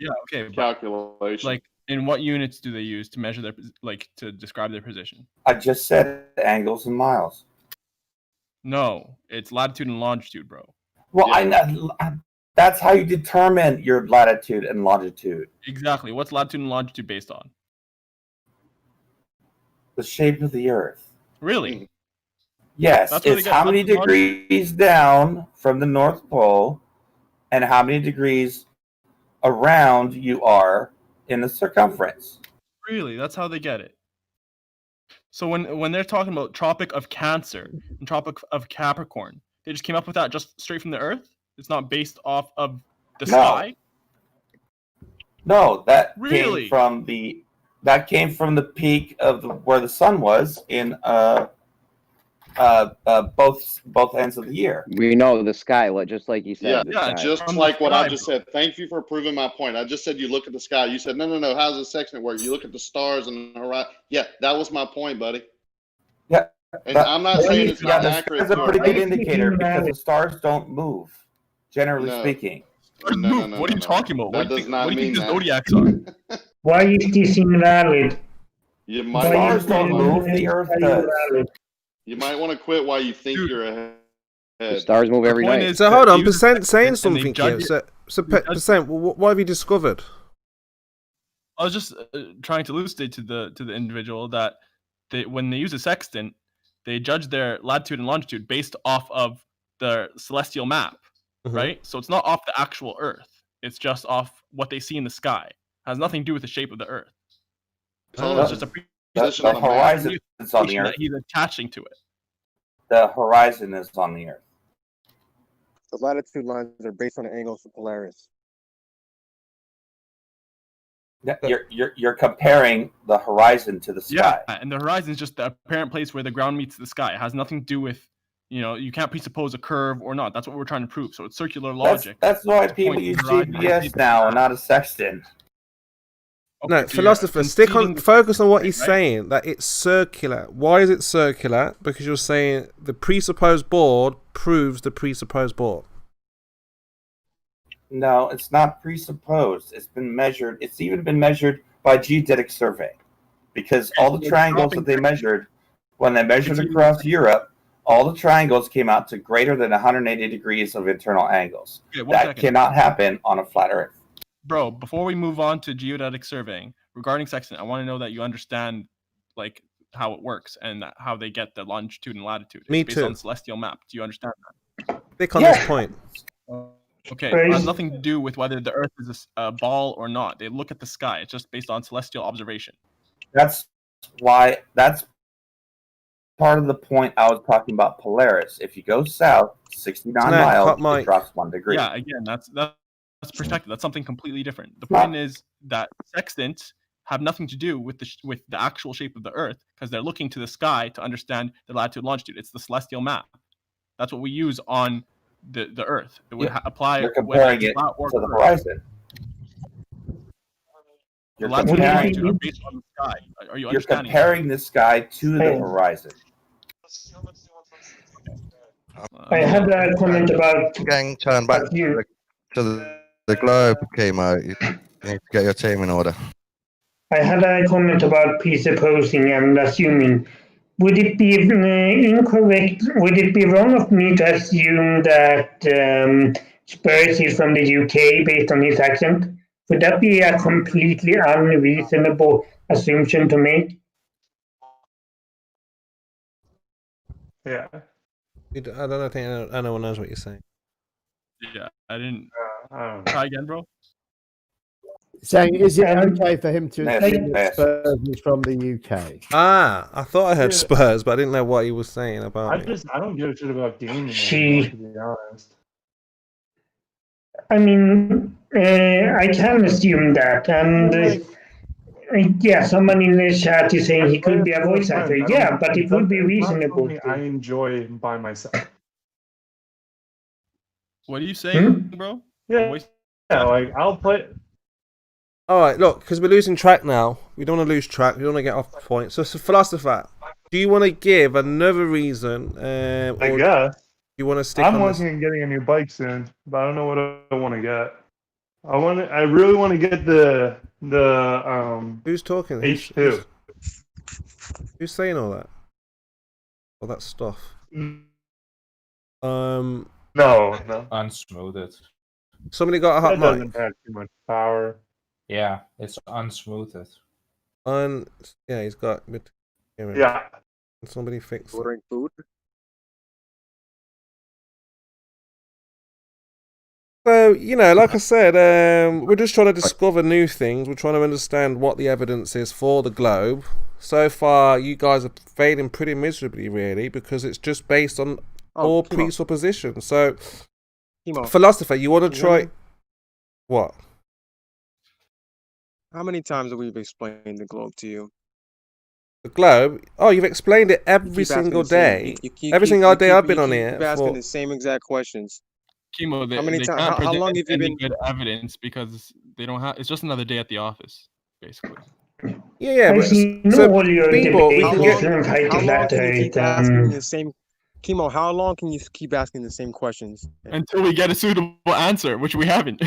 Yeah, okay. Calculation. Like, in what units do they use to measure to describe their position? I just said angles and miles. No, it's latitude and longitude, bro. Well, yeah. That's how you determine your latitude and longitude. Exactly. What's latitude and longitude based on? The shape of the Earth. Really? Yes. It's how many degrees down from the North Pole and how many degrees around you are in the circumference. Really? That's how they get it. So when they're talking about Tropic of Cancer and Tropic of Capricorn, they just came up with that just straight from the Earth? It's not based off of the sky? No, that really? came from the peak of where the sun was in both ends of the year. We know the sky, just like you said. Yeah, just like what I just said. Thank you for proving my point. I just said you look at the sky. You said, no. How does the sextant work? You look at the stars and the horizon. Yeah, that was my point, buddy. Yeah, And I'm not saying it's not the accurate. stars are a pretty good Sorry. indicator because the stars don't move, generally No. speaking. No, What are you talking about? That does not what do you mean think the that. zodiacs are? Why is this invalid? You The might stars don't move, the Earth does. You might want to quit while you think you're ahead. The stars move every night. So hold on, use Percent saying and they something judge here. it- So Percent, what have you discovered? I was just trying to elucidate to the individual that when they use a sextant, they judge their latitude and longitude based off of the celestial map, right? So it's not off the actual Earth. It's just off what they see in the sky. It has nothing to do with the shape of the Earth. So it's just a the horizon is on the Earth. that he's attaching to it. The horizon is on the Earth. The latitude lines are based on the angles of Polaris. You're comparing the horizon to the sky. Yeah, and the horizon is just the apparent place where the ground meets the sky. It has nothing to do with, you can't presuppose a curve or not. That's what we're trying to prove. So it's circular logic. That's why people use GPS now and not a sextant. No, Okay, so philosopher, you're focus on what he's saying, that it's circular. Why is it circular? Because you're saying the presupposed board proves the presupposed board. No, it's not presupposed. It's been measured. It's even been measured by geodetic survey. Because all the triangles that they measured, when they measured across Europe, all the triangles came out to greater than 180 degrees of internal angles. Okay, that cannot happen on a flat Earth. Bro, before we move on to geodetic surveying, regarding sextant, I want to know that you understand how it works and how they get the longitude and latitude. It's Me based too. on celestial map. Do you understand that? Stick on this point. Okay, it has nothing to do with whether the Earth is a ball or not. They look at the sky. It's just based on celestial observation. That's part of the point I was talking about Polaris. If you go south 69 miles, it drops 1 degree. Yeah, again, that's perspective. That's something completely different. The point is that sextants have nothing to do with the actual shape of the Earth because they're looking to the sky to understand the latitude and longitude. It's the celestial map. That's what we use on the Earth. It would apply. You're comparing it to the horizon. The latitude and longitude are based on the sky. Are you You're understanding? comparing the sky to the horizon. I had a comment about Gang, turn back to the globe, Chemo. You need to get your team in order. I had a comment about presupposing and assuming. Would it be incorrect? Would it be wrong of me to assume that Spurs is from the UK based on his accent? Would that be a completely unreasonable assumption to make? Yeah. I don't think anyone knows what you're saying. Yeah, I didn't. Try again, bro. Saying, is it okay for him to assume that Spurs is from the UK? Ah, I thought I heard Spurs, but I didn't know what he was saying about it. I don't give a shit about gaming anymore, to be honest. I mean, I can assume that, and yeah, someone in the chat is saying he could be a voice actor. Yeah, but it would be reasonable. I enjoy by myself. What are you saying, bro? Yeah, like I'll play. All right, look, because we're losing track now. We don't want to lose track. We don't want to get off the point. So, philosopher, do you want to give another reason? I guess. You want to stick I'm on this? looking at getting a new bike soon, but I don't know what I want to get. I really want to get the Who's talking? H2. Who's saying all that? All that stuff. No. Unsmoothed. Somebody got a hot That mic. doesn't have too much power. Yeah, it's unsmoothed. Yeah, he's got. Yeah. Can somebody fix it? Ordering food. So, like I said, we're just trying to discover new things. We're trying to understand what the evidence is for the globe. So far, you guys are failing pretty miserably, really, because it's just based on all presuppositions. So, philosopher, you want to try... What? How many times have we explained the globe to you? The globe? Oh, you've explained it every single day. Every single day I've been on here. You keep asking the same exact questions. Chemo, How many times? can't How long present have you any been? good evidence because they don't have. It's just another day at the office, basically. Yeah, I but see so all your people, we debate can with get. How long can you keep asking and the same, Chemo? How long can you keep asking the same questions until we get a suitable answer, which we haven't.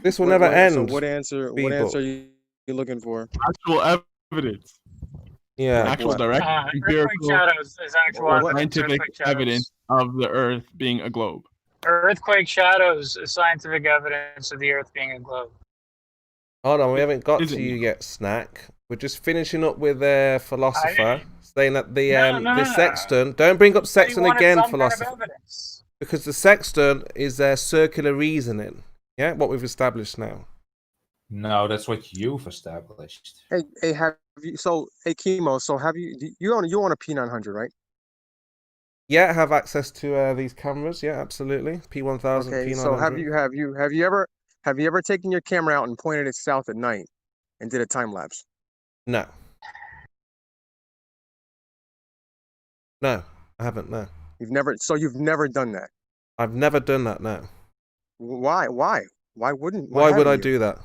This will never end. So what answer? What answer are you looking for? Actual evidence. Yeah. Actual direct Earthquake empirical shadows is actual or evidence. scientific Earthquake shadows. evidence of the Earth being a globe. Earthquake shadows is scientific evidence of the Earth being a globe. Hold on, we haven't got Is it to you now? yet, Snack. We're just finishing up with philosopher saying that the No. sextant. Don't bring up He sextant wanted again, some kind of philosopher, evidence. because the sextant is circular reasoning. Yeah, what we've established now. No, that's what you've established. Hey, have you? So, hey, Chemo. So, have you own a P900, right? Yeah, I have access to these cameras. Yeah, absolutely. P1000, Okay. P900. So, have you ever taken your camera out and pointed it south at night and did a time lapse? No. No, I haven't. No. You've never done that. I've never done that. No. Why? Why wouldn't? Why would haven't I you? do that?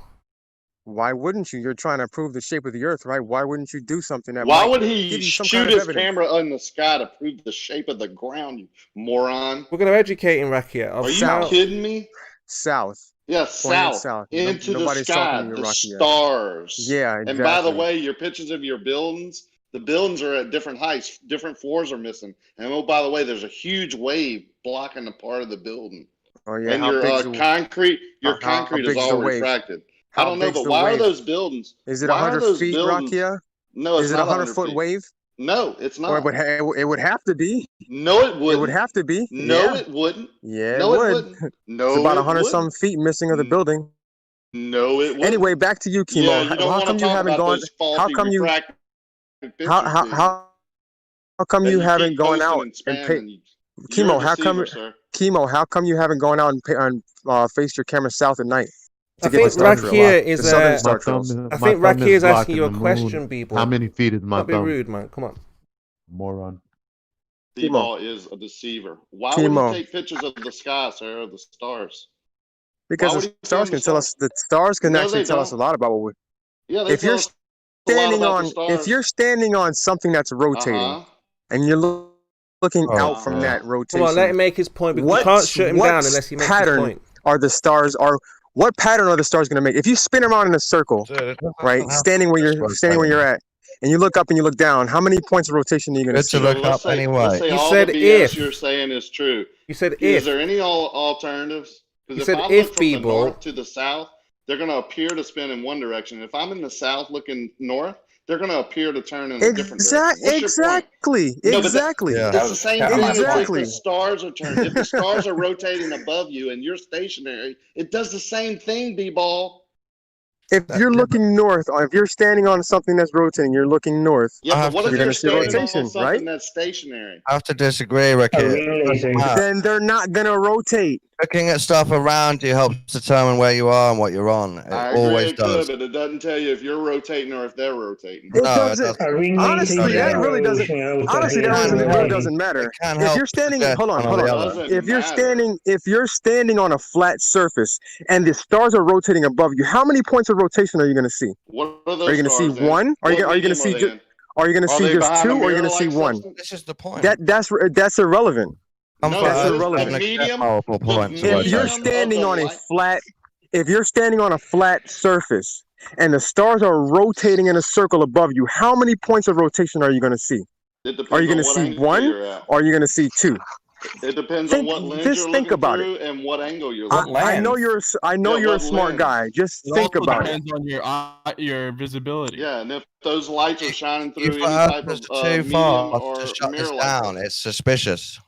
Why wouldn't you? You're trying to prove the shape of the Earth, right? Why wouldn't you do something that Why might would give he you some shoot kind of his evidence? camera in the sky to prove the shape of the ground, you moron? We're going to educate in Rakia. Are you kidding me? South. Yeah, Pointed south, into the nobody's sky, talking to you, the Rakia. stars. Yeah, exactly. And by the way, your pictures of your buildings, the buildings are at different heights. Different floors are missing. And oh, by the way, there's a huge wave blocking a part of the building. Oh yeah, And how your big's the- concrete, your how concrete is big's the all wave? refracted. I How don't know, big's but the why are wave? those buildings? Is it why are 100 those feet, buildings? Rakia? No, it's Is it not 100 foot feet. wave? No, it's Or not. it would have to be. No, it wouldn't. It would have to be. No, Yeah. it wouldn't. Yeah, No, it it would. wouldn't. No, It's about it 100 some wouldn't. feet missing of the building. No, it wouldn't. Anyway, back to you, Chemo. Yeah, you don't How want come to you talk haven't about gone? those How faulty come you? refracted pictures, How do you? how come That you you haven't keep gone posting out and and spamming. Chemo? You're a How come? deceiver, sir. Chemo, how come you haven't gone out and faced your camera south at night I to get think the star trail? Rakia is The southern star trails. I think Rakia is asking you a question, people. How many feet is my Don't be thumb? rude, man. Come on. Moron. D-Ball is a deceiver. Why would he Chemo. take pictures of the sky, sir, of the stars? Because Why would the he stars film can the tell us. The stars can No, actually they tell us a don't. lot about what we. Yeah, they If tell you're us a lot standing about on, the stars. if you're standing on something that's rotating, Uh-huh. and you're looking Oh, out from that Come rotation, on, let him make his point. Because we can't shut him down unless he makes his pattern point. are the stars are? What pattern are the stars going to make? If you spin around in a circle, right, standing where you're at, and you look up and you look down, how many points of rotation are you going to see? Let's say You all said the BS if. you're saying is true. You said Is if. there any alternatives? You Because said if I if, look from the people. north to the south, they're going to appear to spin in one direction. If I'm in the south looking north, they're going to appear to turn in a different direction. What's your point? No, but it's the same thing as if the stars are turning. If the stars are rotating above you and you're stationary, it does the same thing, B-Ball. If you're looking north, or if you're standing on something that's rotating, you're looking north. Yeah, but what if you're they're going to see standing rotation, on something right? that's stationary? I have to disagree, Ricky. Then they're not going to rotate. Looking at stuff around you helps determine where you are and what you're on. It I agree always it does. could, but it doesn't tell you if you're rotating or if they're rotating. It doesn't. Honestly, that really doesn't. Honestly, that really doesn't matter. can't If help you're standing, suggest hold on, one or hold the on. other. If you're standing on a flat surface and the stars are rotating above you, how many points of rotation are you going to see? What are those Are you going to see stars in? one? Are you What going to medium see? are they in? Are you going to Are see they just behind a two, or are you going to see mirror-like one? substance? This is the point. That's irrelevant. No, That's it is. irrelevant. The medium, Powerful points. If you're standing on a flat, if you're standing on a flat surface and the stars are rotating in a circle above you, how many points of rotation are you going to see? It depends Are you on going to what see angle one, you're at. or are you going to see two? It depends on what lens Just you're think looking about through and what angle you're I, looking. I know you're. I know Yeah, you're a what smart lens? guy. Just It think also about it. depends on your visibility. Yeah, and if those lights are shining You through put any us type of too medium far or to shut this mirror-like down. substance. It's suspicious.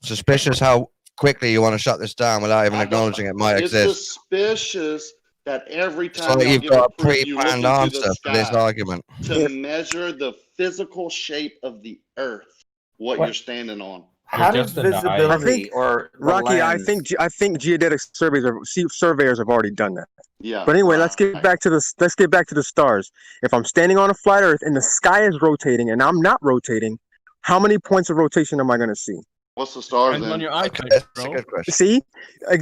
Suspicious how quickly you want to shut this down without even acknowledging it might It's exist. suspicious that every It's time like y'all you've give a got a proof, you look pre-planned into answer the for this sky argument. to measure the physical shape of the Earth, what you're standing on. How does visibility or the Rocky, lens? I think geodetic surveyors have already done that. Yeah. But anyway, let's get back to the stars. If I'm standing on a flat Earth and the sky is rotating and I'm not rotating, how many points of rotation am I going to see? What's the stars Depends in? on your eyesight, That's a bro. good question. See,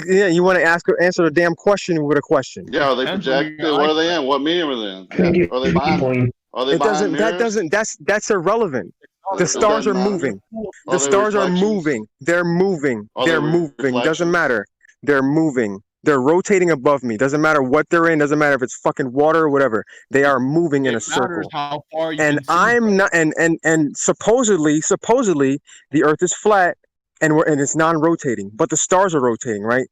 yeah, you want to answer the damn question with a question. Yeah, are they Depends on projected? your What are they in? What medium are they in? Yeah. Are they behind? Are they It behind doesn't. That mirrors? doesn't. That's irrelevant. The Does stars that are matter? moving. Are The they stars are reflections? moving. They're moving. Are They're they moving. Doesn't reflections? matter. They're moving. They're rotating above me. Doesn't matter what they're in. Doesn't matter if it's fucking water or whatever. They are moving in a It matters circle. how far you And can see. I'm not. And supposedly, the Earth is flat and it's non-rotating. But the stars are rotating, right?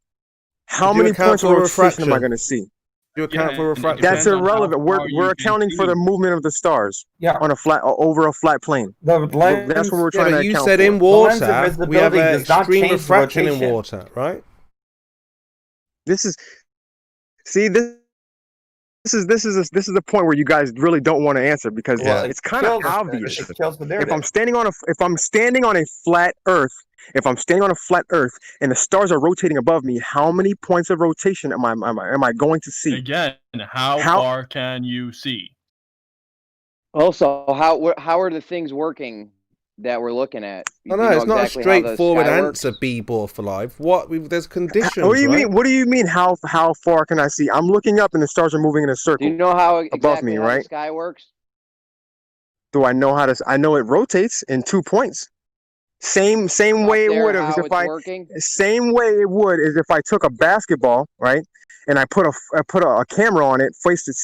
How Do you many account points of for rotation am I refraction? going to see? Do you account for refraction? That's irrelevant. We're accounting for the movement of the stars on a flat over a flat plane. That's what we're trying to But you account said for. in water we have extreme refraction in rotation. water, right? This is the point where you guys really don't want to answer because it's kind of obvious. If I'm standing on a flat Earth, and the stars are rotating above me, how many points of rotation am I going to see? Again, how far can you see? Also, how are the things working that we're looking at? I know, it's not a straightforward answer, B-Ball for life. There's conditions, What do you right? mean? What do you mean? How far can I see? I'm looking up and the stars are moving in a circle. Do you know how above me, how right? the sky works? Do I know how to? I know it rotates in 2 points. Same way it would as if same way it would is if I took a basketball, right, and I put a camera on it, faced it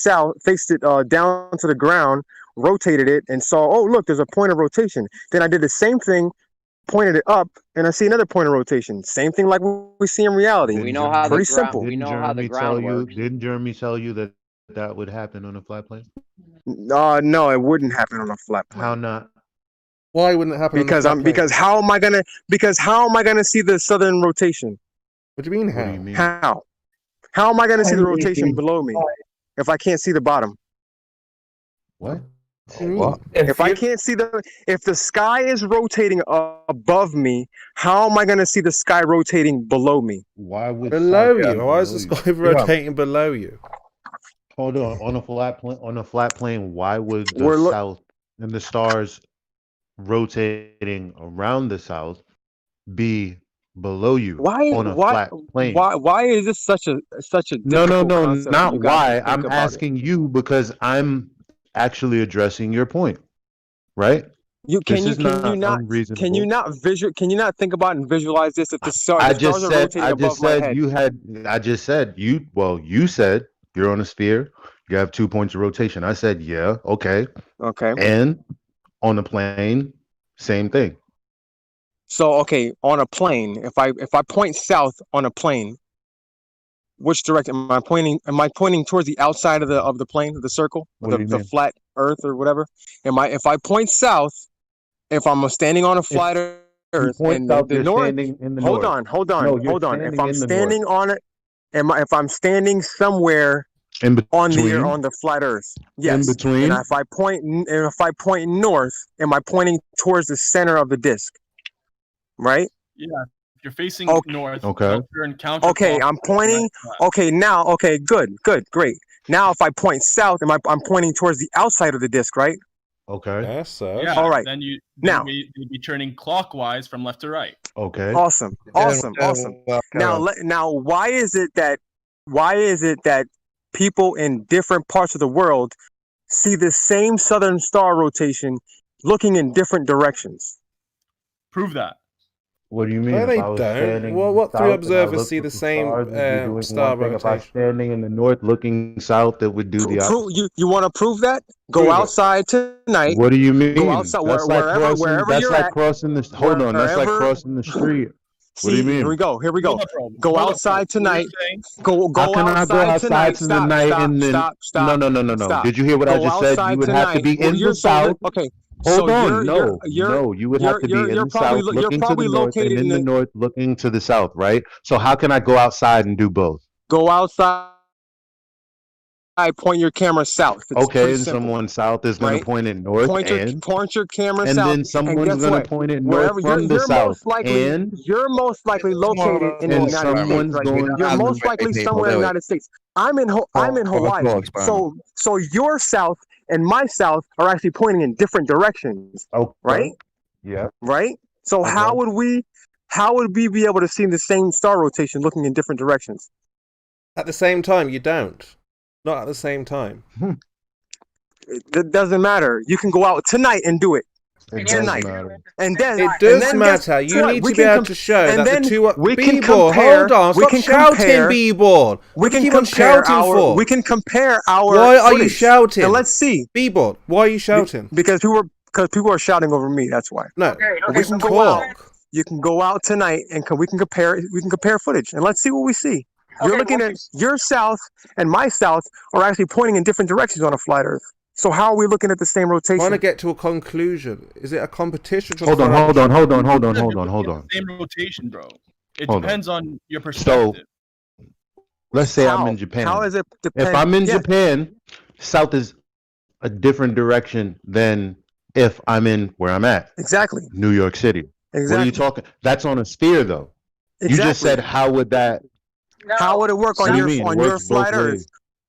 down to the ground, rotated it, and saw, oh look, there's a point of rotation. Then I did the same thing, pointed it up, and I see another point of rotation. Same thing like we see in reality. We know how pretty simple. we know how the ground works. Didn't Jeremy tell you that would happen on a flat plane? No, it wouldn't happen on a flat plane. How not? Why wouldn't it happen? Because how am I gonna see the southern rotation? What do you mean how? How am I gonna see the rotation below me if I can't see the bottom? What? If the sky is rotating above me, how am I gonna see the sky rotating below me? Why would below you? Why is the sky rotating below you? Hold on a flat plane. Why would the south and the stars rotating around the south be below you on a flat plane? Why is this such a No, concept not for you guys to why. think I'm about asking you because I'm actually addressing your point, right? Can you not think about and visualize this if the stars are rotating above my head? You said you're on a sphere, you have 2 points of rotation. I said, yeah, okay. And on a plane, same thing. So on a plane, if I point south on a plane, which direction am I pointing? Am I pointing towards the outside of the plane, of the circle, the flat Earth or whatever? If I point south, if I'm standing on a flat Earth and the north, hold on. If I'm standing on it, if I'm standing somewhere on the flat Earth, yes. In between. And if I point north, am I pointing towards the center of the disc? Right? Yeah. If you're facing north, okay. Turn Okay, I'm pointing. Okay, now, good, great. Now, if I point south, I'm pointing towards the outside of the disc, right? Okay. Yes, sir. Yeah. All right. Then you'd be turning clockwise from left to right. Okay. Awesome. Now, why is it that people in different parts of the world see the same southern star rotation looking in different directions? Prove that. What do you mean? No, they don't. Well, what three observers see the same star rotation? If I'm standing in the north looking south, it would do the opposite. You want to prove that? Go outside tonight. What do you mean? Go outside wherever you're at. Crossing the. Hold on, that's like crossing the street. What do you mean? Here we go. Go outside tonight. Go outside tonight. Stop. No. Did you hear what I just said? You would have to be in the south. Okay. Hold on. No. You would have to be in the south, looking to the north, and in the north, looking to the south, right? So how can I go outside and do both? Go outside. Point your camera south. Okay, and someone south is going to point it north, point your camera south, and then someone's going to point it north from the south, and you're most likely located in the United States. Right? You're most likely somewhere in the United States. I'm in Hawaii. So your south and my south are actually pointing in different directions. Right? Yeah. Right? So how would we be able to see the same star rotation looking in different directions? At the same time, you don't. Not at the same time. It doesn't matter. You can go out tonight and do it. It Tonight. does matter. And then It does then matter. guess You what? need We to be can able to show and that the then two are we can B-ball. compare. Hold on, We stop can shouting, compare. B-ball. We can keep on compare shouting our. for? We can compare our. Why are you footage. shouting? And let's see. B-ball, why are you shouting? Because people are shouting over me. That's why. No, Okay, We so can go out. You can go out tonight and we can compare footage and let's see what we see. You're looking at your south and my south are actually pointing in different directions on a flat Earth. So how are we looking at the same rotation? Trying to get to a conclusion. Is it a competition? Hold on. Same rotation, bro. It Hold depends on your perspective. So, let's say I'm in Japan. How is it depend? If I'm in Japan, south is a different direction than if I'm in where I'm at. Exactly. New York City. Exactly. What are you talking? That's on a sphere, though. Exactly. You just said, how would that? How would it work on your flat Earth?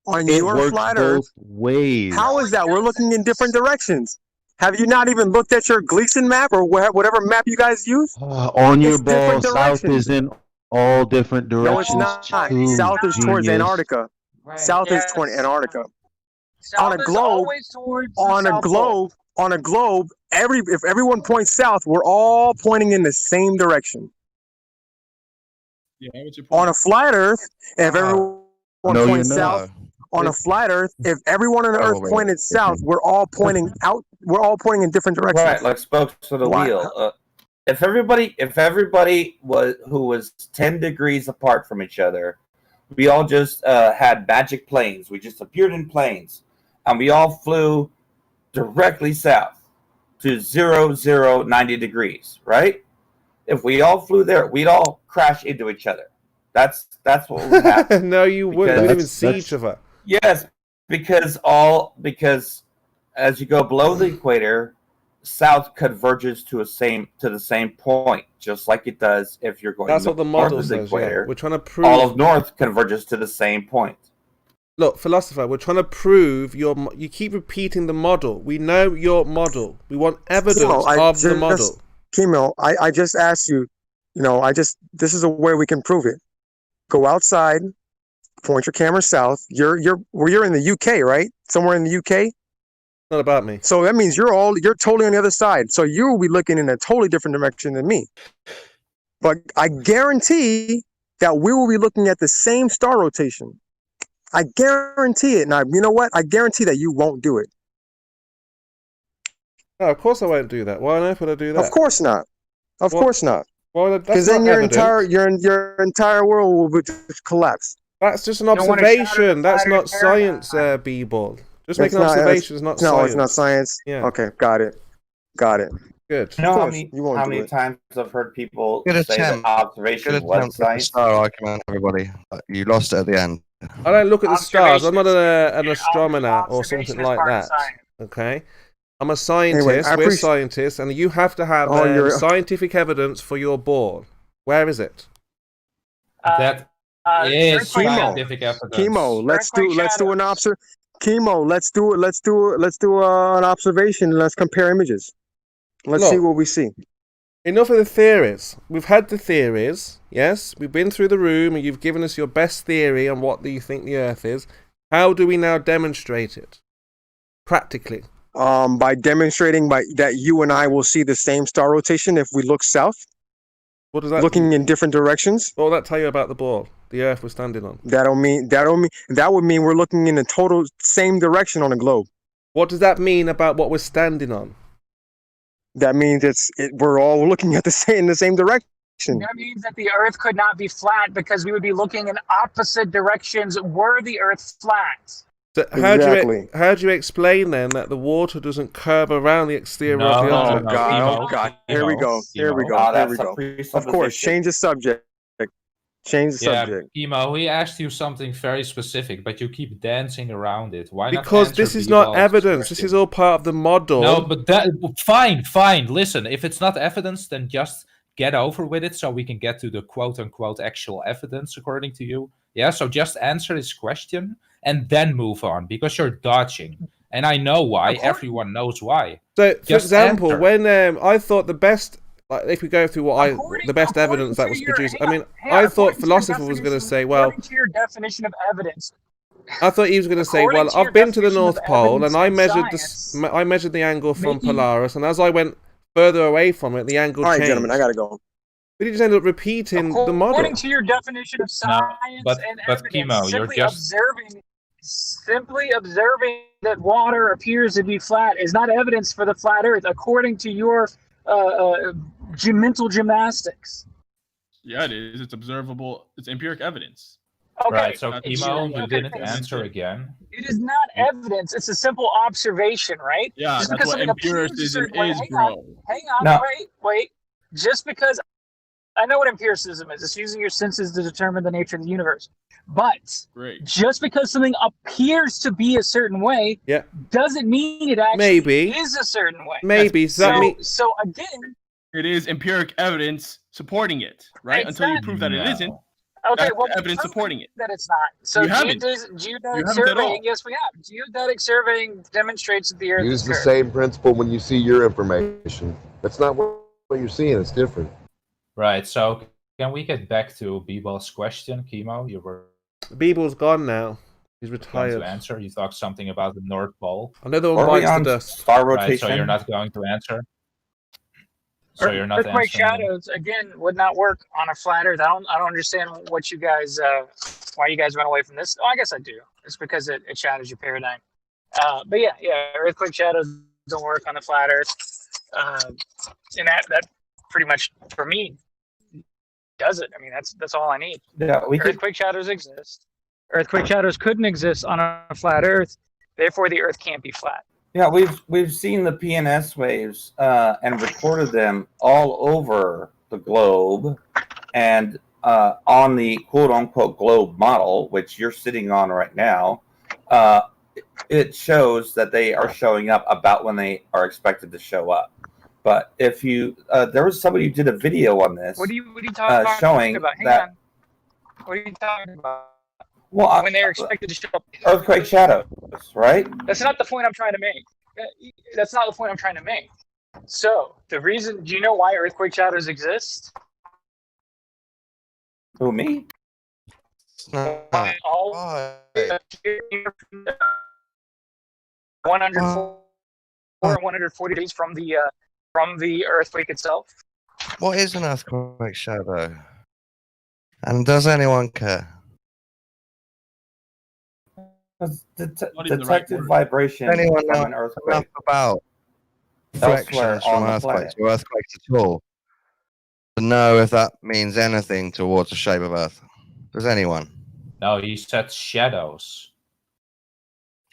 On your flat Earth, ways. How is that? We're looking in different directions. Have you not even looked at your Gleason map or whatever map you guys use? On your ball, south is in all different directions. No, it's not. South is towards Antarctica. South is towards Antarctica. On a globe, if everyone points south, we're all pointing in the same direction. Yeah, what's your point? On a flat Earth, if everyone points south, on a flat Earth, if everyone on the Earth pointed south, we're all pointing out. We're all pointing in different directions. Right, like spokes of the wheel. If everybody who was 10 degrees apart from each other, we all just had magic planes. We just appeared in planes, and we all flew directly south to 90 degrees. Right? If we all flew there, we'd all crash into each other. That's what would happen. No, you wouldn't. We didn't even see each other. Yes, because as you go below the equator, south converges to the same point, just like it does if you're going. That's what the model north of the says. equator. Yeah. We're trying to prove all of north converges to the same point. Look, philosopher, we're trying to prove you keep repeating the model. We know your model. We want evidence of the model. Kimo, I just asked you. This is a way we can prove it. Go outside. Point your camera south. You're in the UK, right? Somewhere in the UK. Not about me. So that means you're totally on the other side. So you will be looking in a totally different direction than me. But I guarantee that we will be looking at the same star rotation. I guarantee it. Now, you know what? I guarantee that you won't do it. No, of course I won't do that. Why on earth would I do that? Of course not. Of course not. Well, because then your entire world will just collapse. That's just an observation. That's not science, B-ball. Just making observations, not science. No, it's not science. Yeah. Okay, got it. Good. You know how many times I've heard people say that observation was science? Star argument, everybody. You lost it at the end. I don't look at the stars. I'm not an astronomer or something like that. Okay. I'm a scientist. Anyway, we're scientists, and you have to have scientific evidence for your ball. Where is it? That is scientific evidence. Chemo. Let's do an observation. Chemo. Let's do an observation. Let's compare images. Let's see what we see. Enough of the theories. We've had the theories. Yes, we've been through the room, and you've given us your best theory on what you think the Earth is. How do we now demonstrate it practically? By demonstrating that you and I will see the same star rotation if we look south. What does that looking in different directions? What will that tell you about the ball, the Earth we're standing on? That would mean we're looking in the total same direction on a globe. What does that mean about what we're standing on? That means we're all looking at in the same direction. That means that the Earth could not be flat because we would be looking in opposite directions were the Earth flat. So how do you explain then that the water doesn't curve around the exterior of the object? Oh God! Here we go. Of course, change the subject. Emo, we asked you something very specific, but you keep dancing around it. Why not? Because this is not evidence. This is all part of the model. No, but fine. Listen, if it's not evidence, then just get over with it so we can get to the quote-unquote actual evidence according to you. Yeah, so just answer this question and then move on, because you're dodging. And I know why. Everyone knows why. So, for example, when I thought the best, if we go through the best evidence that was produced, I thought philosopher was going to say, well... According to your definition of evidence, I thought he was going to say, According well, to your I've been to the definition of North Pole evidence and I in measured science, I measured the angle from maybe- Polaris, and as I went further away from it, the angle All right, changed. gentlemen, I gotta go. But he just ended up repeating the model. According to your definition of science and evidence, Chemo, you're simply observing that water appears to be flat is not evidence for the flat Earth, according to your mental gymnastics. Yeah, it is. It's observable. It's empiric evidence. Okay. Right, so it's- Chemo, you okay, didn't answer again. It is not evidence. It's a simple observation, right? Yeah, Just that's because what something appears a empiricism certain way. is, Hang bro. on, hang on, No. wait. Just because I know what empiricism is, it's using your senses to determine the nature of the universe. But just because something appears to be a certain way, doesn't mean it actually is a certain way. Maybe. So again, it is empiric evidence supporting it, right? Until you prove that it isn't. okay, that's well, the evidence prove supporting it. that it's not. So You haven't. geodetic You haven't at surveying, all. yes, we have. Geodetic surveying demonstrates that the Earth Use is the curved. same principle when you see your information. That's not what you're seeing. It's different. Right, so can we get back to Beeble's question, Chemo? You were Beeble's gone now. He's going retired. to answer. You talked something about the North Pole. Another one bites the dust. Star Right, so rotation? you're not going to answer? So you're not Earthquake answering? shadows again would not work on a flat Earth. I don't understand what you guys why you guys went away from this. Oh, I guess I do. It's because it shadows your paradigm. But yeah, earthquake shadows don't work on the flat Earth. And that pretty much for me does it. I mean that's all I need. Yeah, Earthquake shadows exist. Earthquake shadows couldn't exist on a flat Earth. Therefore, the Earth can't be flat. Yeah, we've seen the PNS waves and recorded them all over the globe, and on the quote unquote globe model, which you're sitting on right now, it shows that they are showing up about when they are expected to show up. But if you there was somebody who did a video on this, What are you talking showing about? Hang that on. What are you talking about? Well, when they're expected to show up. earthquake shadows, right? That's not the point I'm trying to make. That's not the point I'm trying to make. So the reason, do you know why earthquake shadows exist? Who, me? All 104 or 140 days from the earthquake itself. What is an earthquake shadow? And does anyone care? Detected vibration Anyone from know an earthquake enough about elsewhere fractions from on the earthquakes planet. or earthquakes at all to know if that means anything towards the shape of Earth? Does anyone? No, he said shadows.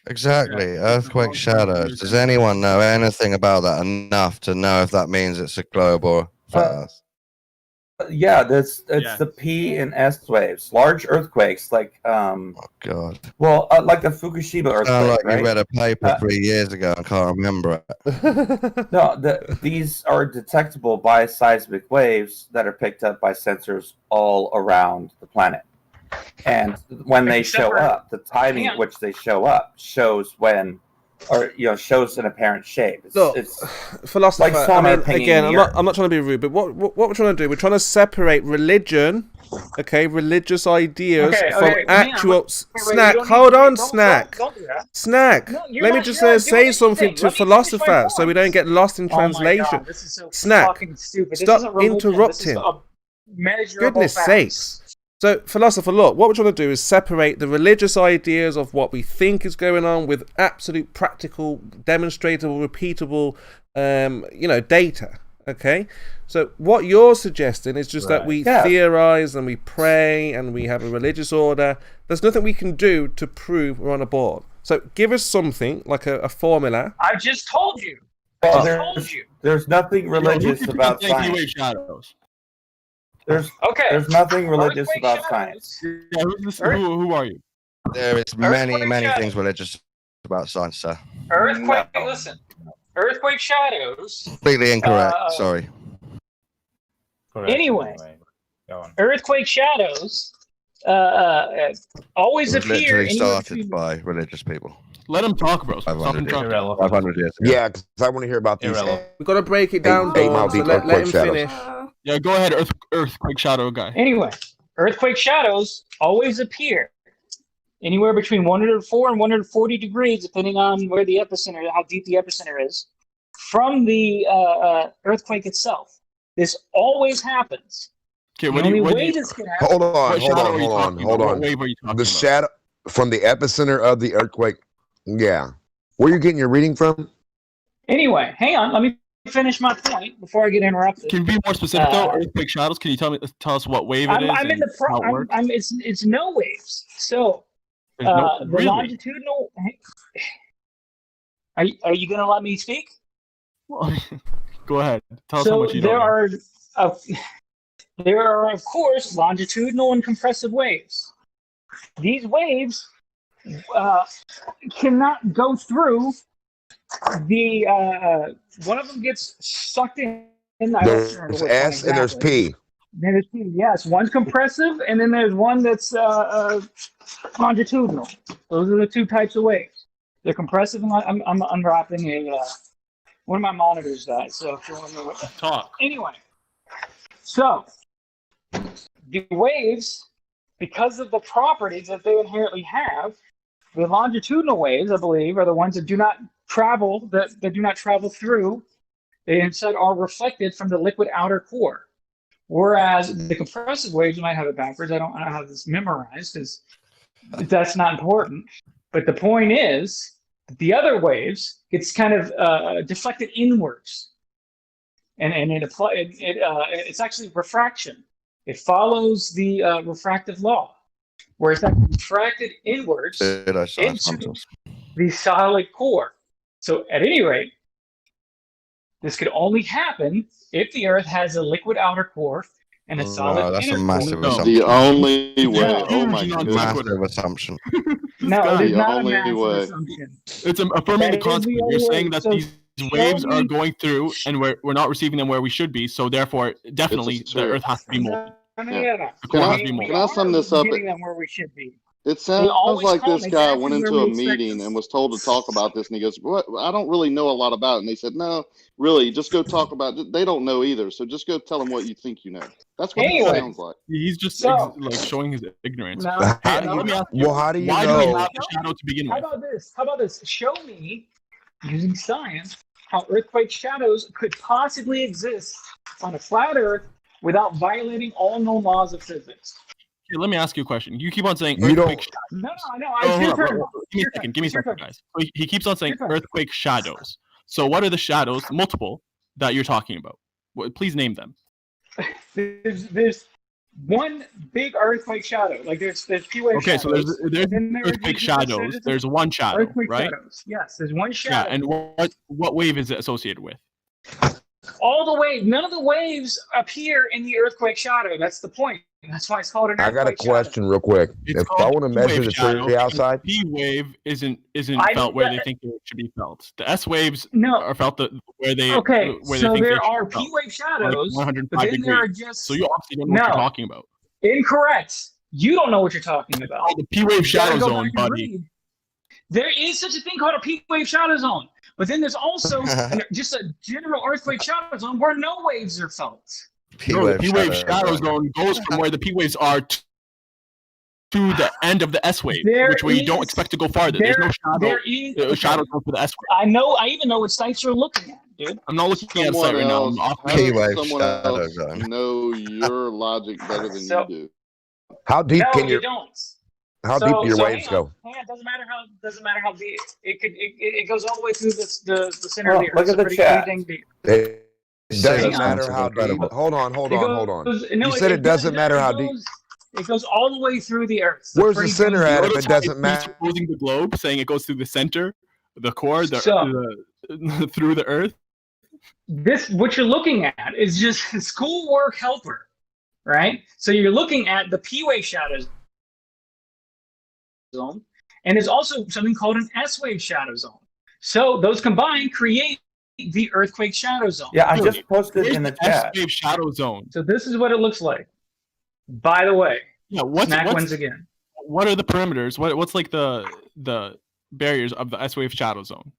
Exactly, earthquake shadows. Does anyone know anything about that enough to know if that means it's a globe or flat Earth? Yeah, it's the P and S waves, large earthquakes like Oh God. well, like the Fukushima earthquake, Sound like right? you read a paper 3 years ago and can't remember it. No, these are detectable by seismic waves that are picked up by sensors all around the planet. And when they show up, the timing at which they show up shows when, or shows an apparent shape. It's philosopher. like sonar pinging again, the I'm not trying to be rude, but what we're trying to do, we're trying to separate religion, religious ideas from actual. Snack, hold on, Snack. Snack. No, you're Let me not- just you're not say doing something anything. to Let me finish my philosopher, so we don't get lost in Oh my translation. God, this is so Snack, fucking stupid. This stop isn't religion. interrupting. This is measurable Goodness facts. sakes. So, philosopher, look, what we're trying to do is separate the religious ideas of what we think is going on with absolute practical, demonstratable, repeatable, data. Okay? So, what you're suggesting is just that we theorize and we pray and we have a religious order. There's nothing we can do to prove we're on a board. So, give us something, like a formula. I just told you. Well, there's nothing religious about science. There's nothing religious about science. Yeah, who are you? There is many things religious about science, sir. Earthquake. Listen, earthquake shadows. Completely incorrect. Sorry. Anyway, earthquake shadows always It was appear. literally started by religious people. Let him talk, bro. 500 years, Irrelevant. 500 years ago. Yeah, because I want to hear about these. We've got to break it down, Dawn, so let him finish. Yeah, go ahead, earthquake shadow guy. Anyway, earthquake shadows always appear anywhere between 104 and 140 degrees, depending on where the epicenter, how deep the epicenter is, from the earthquake itself. This always happens. Okay, the only way this can happen. Hold on. What wave are you talking The about? shadow from the epicenter of the earthquake. Yeah. Where you getting your reading from? Anyway, hang on. Let me finish my point before I get interrupted. Can you be more specific though? Earthquake shadows. Can you tell us what wave it is? I'm in the how it works? it's no waves. So the really? longitudinal. Are you going to let me speak? Go ahead. Tell us how much you know. There are of course longitudinal and compressive waves. These waves cannot go through the one of them gets sucked in. There's S and there's P. Then there's P. Yes, one's compressive, and then there's one that's longitudinal. Those are the two types of waves. They're compressive, and I'm unwrapping one of my monitors died. So if you want to know what talk. Anyway, so the waves, because of the properties that they inherently have, the longitudinal waves, I believe, are the ones that do not travel, that do not travel through. They instead are reflected from the liquid outer core. Whereas the compressive waves, you might have it backwards. I don't have this memorized because that's not important. But the point is, the other waves, it's kind of deflected inwards. And it's actually refraction. It follows the refractive law, where it's actually refracted inwards into the solid core. So at any rate, this could only happen if the Earth has a liquid outer core and a solid that's inner a massive core. assumption. The only way. No. Oh my goodness. Massive assumption. No, it's The not a only massive way. assumption. It's affirming the That is concept. the You're only saying way. that So these waves are going through, and we're not receiving them where we should be. So therefore, definitely the Earth has to be molten. The core has to be molten. Can I sum this up? Getting them where we should be. It They sounds always like come this guy exactly went into where a we expect meeting them. and was told to talk about this, and he goes, "What? I don't really know a lot about it." And they said, "No, really, just go talk about it. They don't know either, so just go tell them what you think you know." That's what it sounds like. He's just like showing his ignorance. No, Hey, no, let me no. ask you, Well, how do you why know? do we have the shadow to begin How with? about this? How about this? Show me, using science, how earthquake shadows could possibly exist on a flat Earth without violating all known laws of physics. Here, let me ask you a question. You keep on saying You don't- earthquake shadows. No, Oh, it's your hold on, turn. give me a second. Give me a second, guys. So he keeps on saying Your turn. earthquake shadows. So what are the shadows, multiple, that you're talking about? Please name them. There's one big earthquake shadow. Like there's P wave Okay, shadows. so there's and then earthquake shadows. There's one shadow, earthquake right? shadows. Yes, there's one Yeah, shadow. and what wave is it associated with? All the waves, none of the waves appear in the earthquake shadow. That's the point. That's why it's called an I earthquake got a question real quick. If I want to measure the tree outside, P wave isn't I felt know where that- they think it should be felt. The S waves No. are felt where they Okay, where so they think there they should are be felt. P wave shadows, Like but 105 then there are degrees. just So you obviously don't know what you're No. talking about. incorrect. You don't know what you're talking about. Oh, the P wave You gotta shadow go zone, back and buddy. read. There is such a thing called a P wave shadow zone, but then there's also just a general earthquake shadow zone where no waves are felt. No, the P wave shadow zone goes from where the P waves are to the end of the S wave, There which we don't is- expect to go farther. There's no there is shadow zone for the S wave. I know. I even know what sites you're looking at, dude. I'm not looking at a site right now. I'm off How does someone else know your logic better than you do? how deep No, can you your don't. how deep do your so waves hang on, go? hang on. Doesn't matter how deep. It goes all the way through the center of the earth. Look at It's the pretty chat. dang deep. It doesn't Hang on. matter how deep. Hold on. It goes- no, You said it doesn't matter how deep. It goes all the way through the earth. It's Where's the pretty center dang at deep. if it doesn't matter? Presupposing the globe, saying it goes through the center, the core, through the earth. This what you're looking at is just a schoolwork helper, right? So you're looking at the P wave shadow zone, and there's also something called an S wave shadow zone. So those combined create the earthquake shadow zone. Yeah, I just posted in the S chat. wave shadow zone. So this is what it looks like. By the way, Yeah, Snack wins again. What are the perimeters? What's like the barriers of the S wave shadow zone?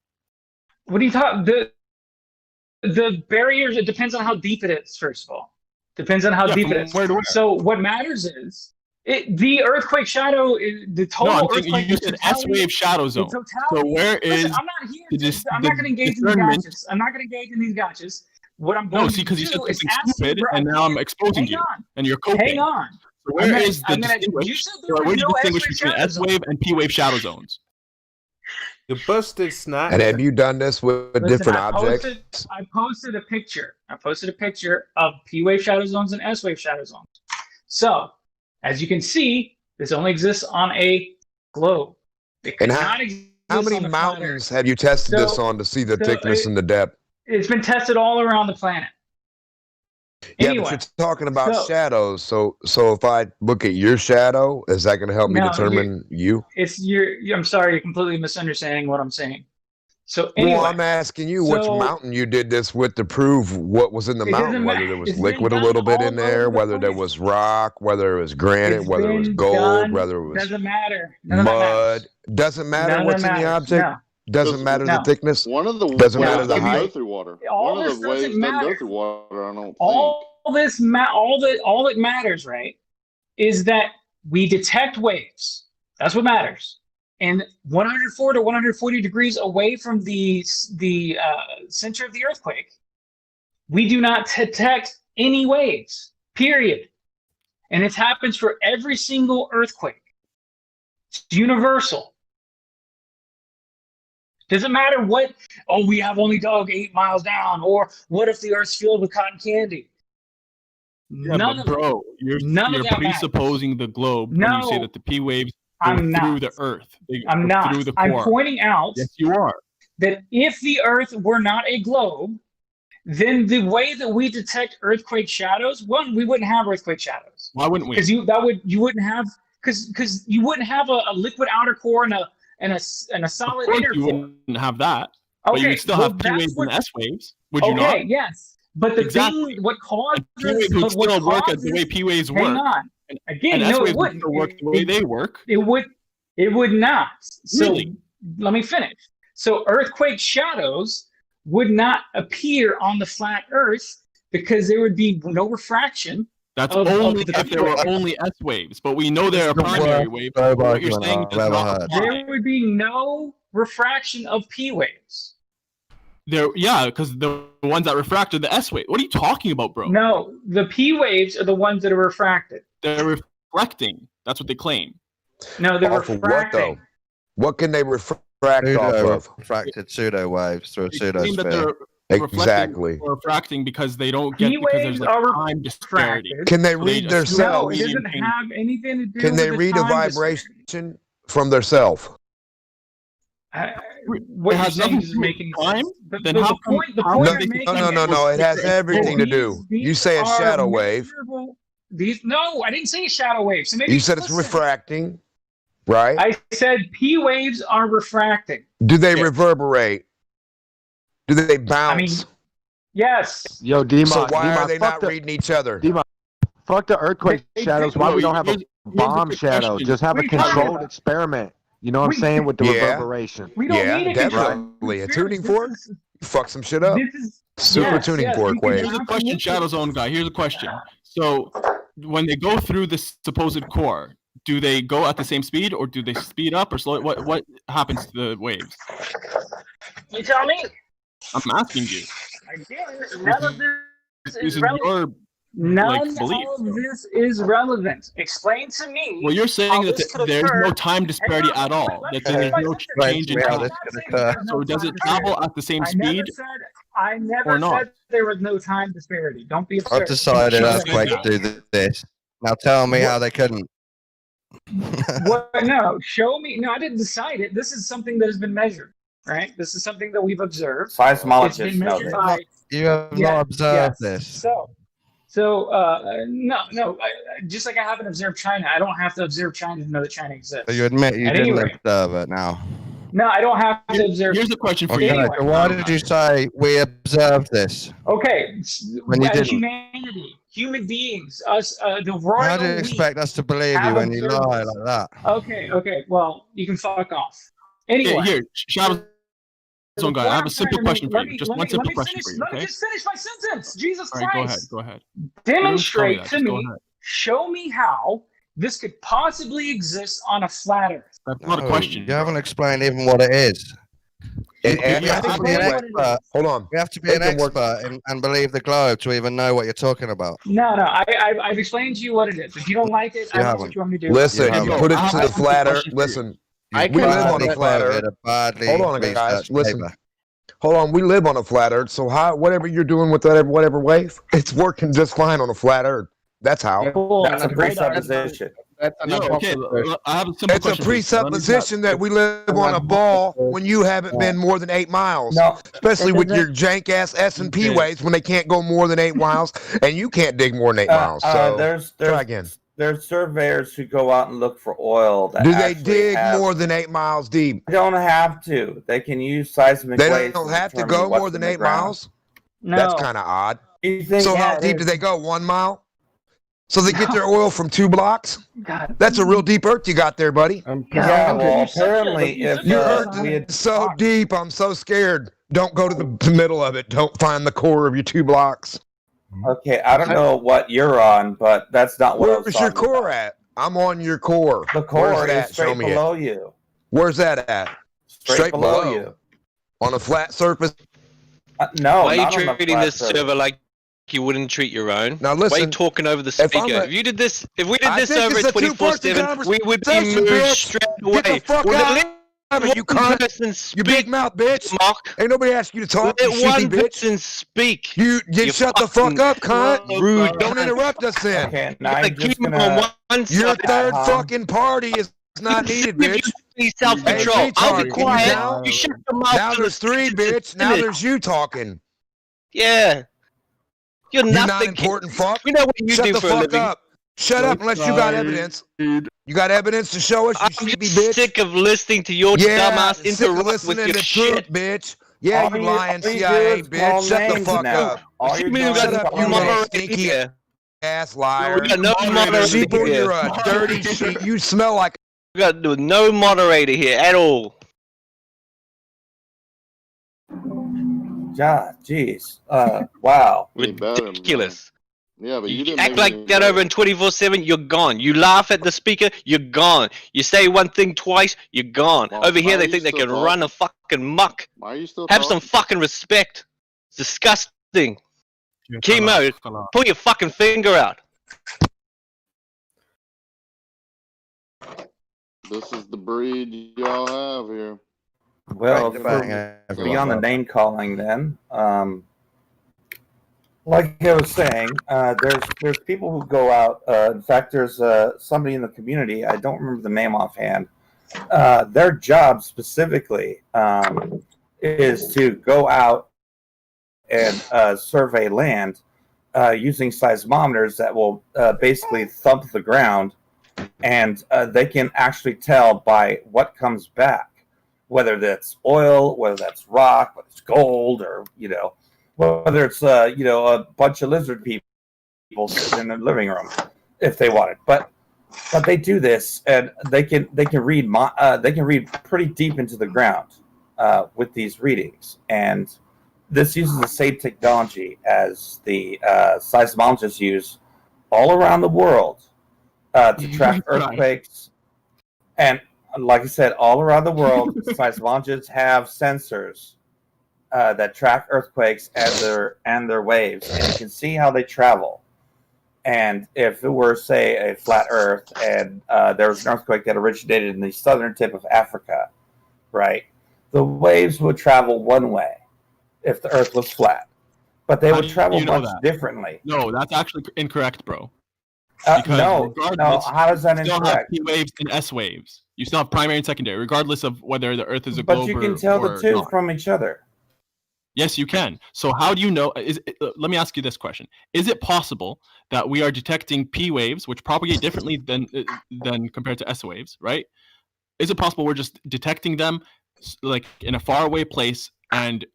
What do you talk? The barriers. It depends on how deep it is. First of all, depends on how Yeah, deep from it is. where to where? So what matters is The earthquake shadow, the total No, earthquake. you said S-wave shadow zone. So where is? Listen, I'm not here. I'm not going to engage in these gotchas. I'm not going to engage in these gotchas. What I'm going to do because you said is something ask stupid, you, and now I'm exposing you, and you're coping. Hang on. So where is the distinguish? Where do you distinguish between S-wave and P-wave shadow zones? You're busted, Snack. And have you done this with different objects? I posted a picture. I posted a picture of P-wave shadow zones and S-wave shadow zones. So, as you can see, this only exists on a globe. It And cannot exist how many on the mountains have you tested this on to see the thickness and the depth? It's been tested all around the planet. Yeah, Anyway, but you're talking about shadows. So if I look at your shadow, is that going to help me determine you? I'm sorry, you're completely misunderstanding what I'm saying. So anyway, well, I'm asking you which mountain you did this with to prove what was in the mountain, whether there was liquid a little bit in there, whether there was rock, whether it was granite, whether it was gold, whether it was doesn't matter. Mud. Doesn't matter what's in the object. No. Doesn't matter the thickness. One of the doesn't matter the waves height. go through water. All One of this the waves doesn't doesn't matter. go through water. I don't all that matters, right, is that we detect waves. That's what matters. And 104 to 140 degrees away from the center of the earthquake, we do not detect any waves, period. And it happens for every single earthquake. It's universal. Doesn't matter what, we have only dug 8 miles down, or what if the earth's filled with cotton candy? Yeah, but bro, you're presupposing the globe when you say that the P waves go through the earth. I'm not. Through the core. I'm pointing out yes, you are. that if the earth were not a globe, then the way that we detect earthquake shadows, we wouldn't have earthquake shadows. Why wouldn't we? Because you wouldn't have a liquid outer core and a solid inner core. You wouldn't have that. But you would still have P waves and S waves, would you not? Okay, yes. But the thing, what causes P waves would still work as the way P waves work. Hang on. Again, and S no, waves it would wouldn't. still work the way they work. It would not. So Really? let me finish. So earthquake shadows would not appear on the flat Earth because there would be no refraction. That's only if there were only S waves, but we know they're a primary wave. What you're saying does not apply. There would be no refraction of P waves. Because the ones that refract are the S wave. What are you talking about, bro? No, the P waves are the ones that are refracted. They're reflecting. That's what they claim. No, they're off refracting. Of what though? What can they refract off of? Refracted pseudo waves through a They claim that pseudosphere. they're Exactly. or refracting because they don't get because there's like time disparity. Can they So read assume their self? No, it doesn't have anything to do Can with they the read a time vibration from their self? What It you're has saying nothing doesn't to make do any with time. sense. Then how come? The point I'm they making No. It has everything to do. You say a shadow wave. No, I didn't say a shadow wave. So maybe You said it's refracting, right? I said P waves are refracting. Do they reverberate? Do they bounce? Yes. Yo, Dima. So why Dima, are they not reading each other? Dima, fuck the earthquake shadows. Why we don't have a bomb shadow? Just have a controlled experiment. You know what I'm saying with the reverberation. We don't need a definitely. A tuning fork? Fuck some shit up. Super tuning fork wave. Here's a question, Shadow Zone guy. Here's a question. So when they go through this supposed core, do they go at the same speed, or do they speed up or slow? What happens to the waves? You tell me. I'm asking you. Again, none of this This is is relevant. your None belief. of this is relevant. Explain to me. Well, you're saying how that this could there's occur. no time disparity at all. That there's no change in time. So does it travel at the same speed? I never or not? said there was no time disparity. Don't be absurd. I've decided earthquakes do this. Now tell me how they couldn't. What? No, show me. No, I didn't decide it. This is something that has been measured, right? This is something that we've observed. Seismologists It's been know measured this. by- You have not observed this. So, no. Just like I haven't observed China, I don't have to observe China to know that China exists. So you admit you At didn't any rate. observe it now. No, I don't have to observe. Here's a question for Okay, you. so why did you say we observed this? Okay, When you as didn't. humanity, human beings, us, the royal How do you we expect us to believe you have when you observed lie this. like that? Okay. Well, you can fuck off. Anyway, Here, Shadow Zone guy. I have a simple question for you. Just one simple question for you. Let me Okay. just finish my sentence. Jesus All right, Christ. go ahead. Demonstrate Just to go me. ahead. Show me how this could possibly exist on a flat Earth. That's not a No, question. You haven't explained even what it is. We have to be an expert. Hold on. We have to be an expert and believe the globe to even know what you're talking about. No, I've explained to you what it is. If you don't like it, I don't know what you want me to do. Listen, you put it to the flat Earth. Listen, we live on a flat Earth. Hold on, guys. Listen. Hold on, we live on a flat Earth, so whatever you're doing with that, whatever wave, it's working just fine on a flat Earth. That's how. That's a presupposition. It's a presupposition that we live on a ball when you haven't been more than 8 miles. No, especially with your jank ass S&P waves when they can't go more than 8 miles, and you can't dig more than 8 miles. So try again. There's surveyors who go out and look for oil. That Do they dig more than 8 miles deep? They don't have to. They can use seismic They waves. don't have to go more than 8 miles? No. That's kind of odd. Think, so how deep do they go? 1 mile? So they get their oil from 2 blocks? God. That's a real deep earth you got there, buddy. Yeah, well, apparently if your earth is so deep, I'm so scared. Don't go to the middle of it. Don't find the core of your 2 blocks. Okay, I don't know what you're on, but that's not what I was Where's your talking core at? I'm on your core. The core Where's is that? straight Show me below it. you. Where's that at? Straight below you. On a flat surface? No, Why are you not on a treating flat this surface. server like you wouldn't treat your own? Now listen, why are you talking over the if I'm speaker? a- If we did this server it's a 24/7, we would be conversation, moved bitch. straight Get away. the fuck Well, out let of it, you one cunt. person You speak, big mouth, bitch. Mark. Ain't nobody asked you to talk, Let you sheepy one bitch. person speak. You shut the fuck up, cunt. Rude. Don't interrupt us then. Okay, You're now gonna you're just keep him gonna... on one Your side. third fucking party is not needed, bitch. Self-control. Hey, I'll be retard, quiet. You shut your mouth. Now till there's the 3, speaker bitch. Now finished. there's you talking. Yeah. You're You nothing. not important fuck. We know what you Shut do the for a fuck living. up. Shut up unless you got evidence. You got evidence to show us, you I'm sheepy just bitch. sick of listening to your Yeah, dumbass sick of interrupt with listening your to shit. truth, bitch. Yeah, All you you- lying all you do CIA is call bitch. Shut the names fuck now. up. All you're doing Shut is up, calling you little names. stinky here. ass liar. We got no moderator Sheeple, here. you're a dirty sheep. You smell like We got no moderator here at all. God, jeez. Wow. Ridiculous. Yeah, but you You didn't act make like any that over in 24/7, you're gone. You laugh at the speaker, you're gone. You say one thing twice, you're gone. Well, Over why here, are they you think they still can run a fucking muck. Why are you still Have talking? some fucking respect. It's disgusting. Chemo, pull your fucking finger out. This is the breed y'all have here. Well, Right, debating everyone, beyond the Rob. name calling, then, like I was saying, there's people who go out. In fact, there's somebody in the community. I don't remember the name offhand. Their job specifically is to go out and survey land using seismometers that will basically thump the ground, and they can actually tell by what comes back, whether that's oil, whether that's rock, whether it's gold, or whether it's a bunch of lizard people sitting in their living room if they wanted. But they do this, and they can read pretty deep into the ground with these readings, and this uses the same technology as the seismologists use all around the world to track earthquakes. And like I said, all around the world, seismologists have sensors that track earthquakes and their waves, and you can see how they travel. And if it were, say, a flat Earth, and there was an earthquake that originated in the southern tip of Africa, right, the waves would travel one way if the Earth was flat, but they would travel much differently. No, that's actually incorrect, bro. No, how is that you still have incorrect? P waves and S waves. You still have primary and secondary, regardless of whether the Earth is a globe But you can tell the two not. from each other. Yes, you can. So how do you know? Let me ask you this question: is it possible that we are detecting P waves, which propagate differently than compared to S waves, right? Is it possible we're just detecting them like in a faraway place and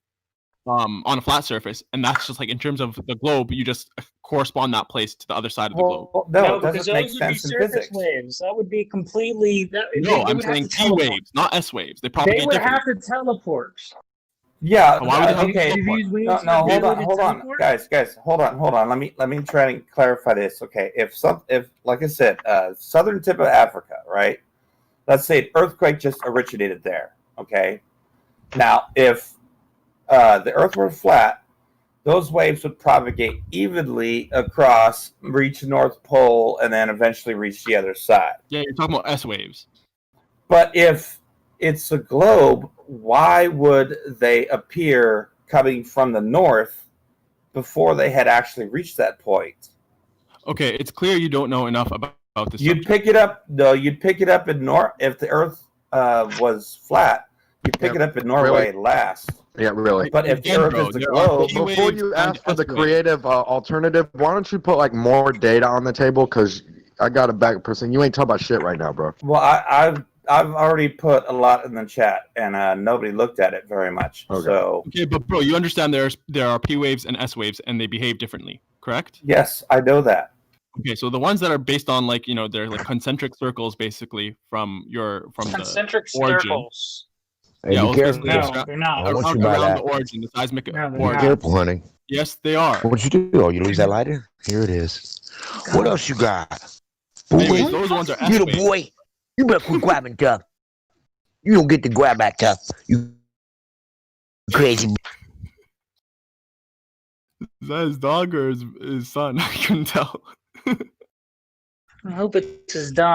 on a flat surface, and that's just like in terms of the globe, you just correspond that place to the other side of the globe? No, it because doesn't make those would be sense in surface physics. waves. That would be completely. No, I'm saying P waves, not S waves. They propagate They would differently. have to teleport. Yeah. Why would okay. No, hold on, guys, hold on. Let me try and clarify this. Okay, if like I said, southern tip of Africa, right? Let's say an earthquake just originated there. Okay. Now, if the Earth were flat, those waves would propagate evenly across, reach the North Pole, and then eventually reach the other side. Yeah, you're talking about S waves. But if it's a globe, why would they appear coming from the north before they had actually reached that point? Okay, it's clear you don't know enough about this. You'd pick it up, though. You'd pick it up in north if the Earth was flat. You'd pick it up in Norway last. Yeah, really. But if the Earth is the globe, before you ask for the creative alternative, why don't you put like more data on the table? Because I got a back person. You ain't talking about shit right now, bro. Well, I've already put a lot in the chat, and nobody looked at it very much. Okay. So okay, but bro, you understand there are P waves and S waves, and they behave differently, correct? Yes, I know that. Okay, so the ones that are based on like they're like concentric circles, basically from concentric the origin. circles. Hey, Yeah, be careful. No, they're not. I want you by around that. the origin, the seismic No, they're origin. Be careful, honey. Yes, they are. What'd you do? Oh, you lose that lighter? Here it is. What else you got? Anyways, Boy, those ones are S little waves. boy, you better quit grabbing tough. You don't get to grab back tough. You crazy. Is that his dog or his son? I couldn't tell. I hope it's his dog.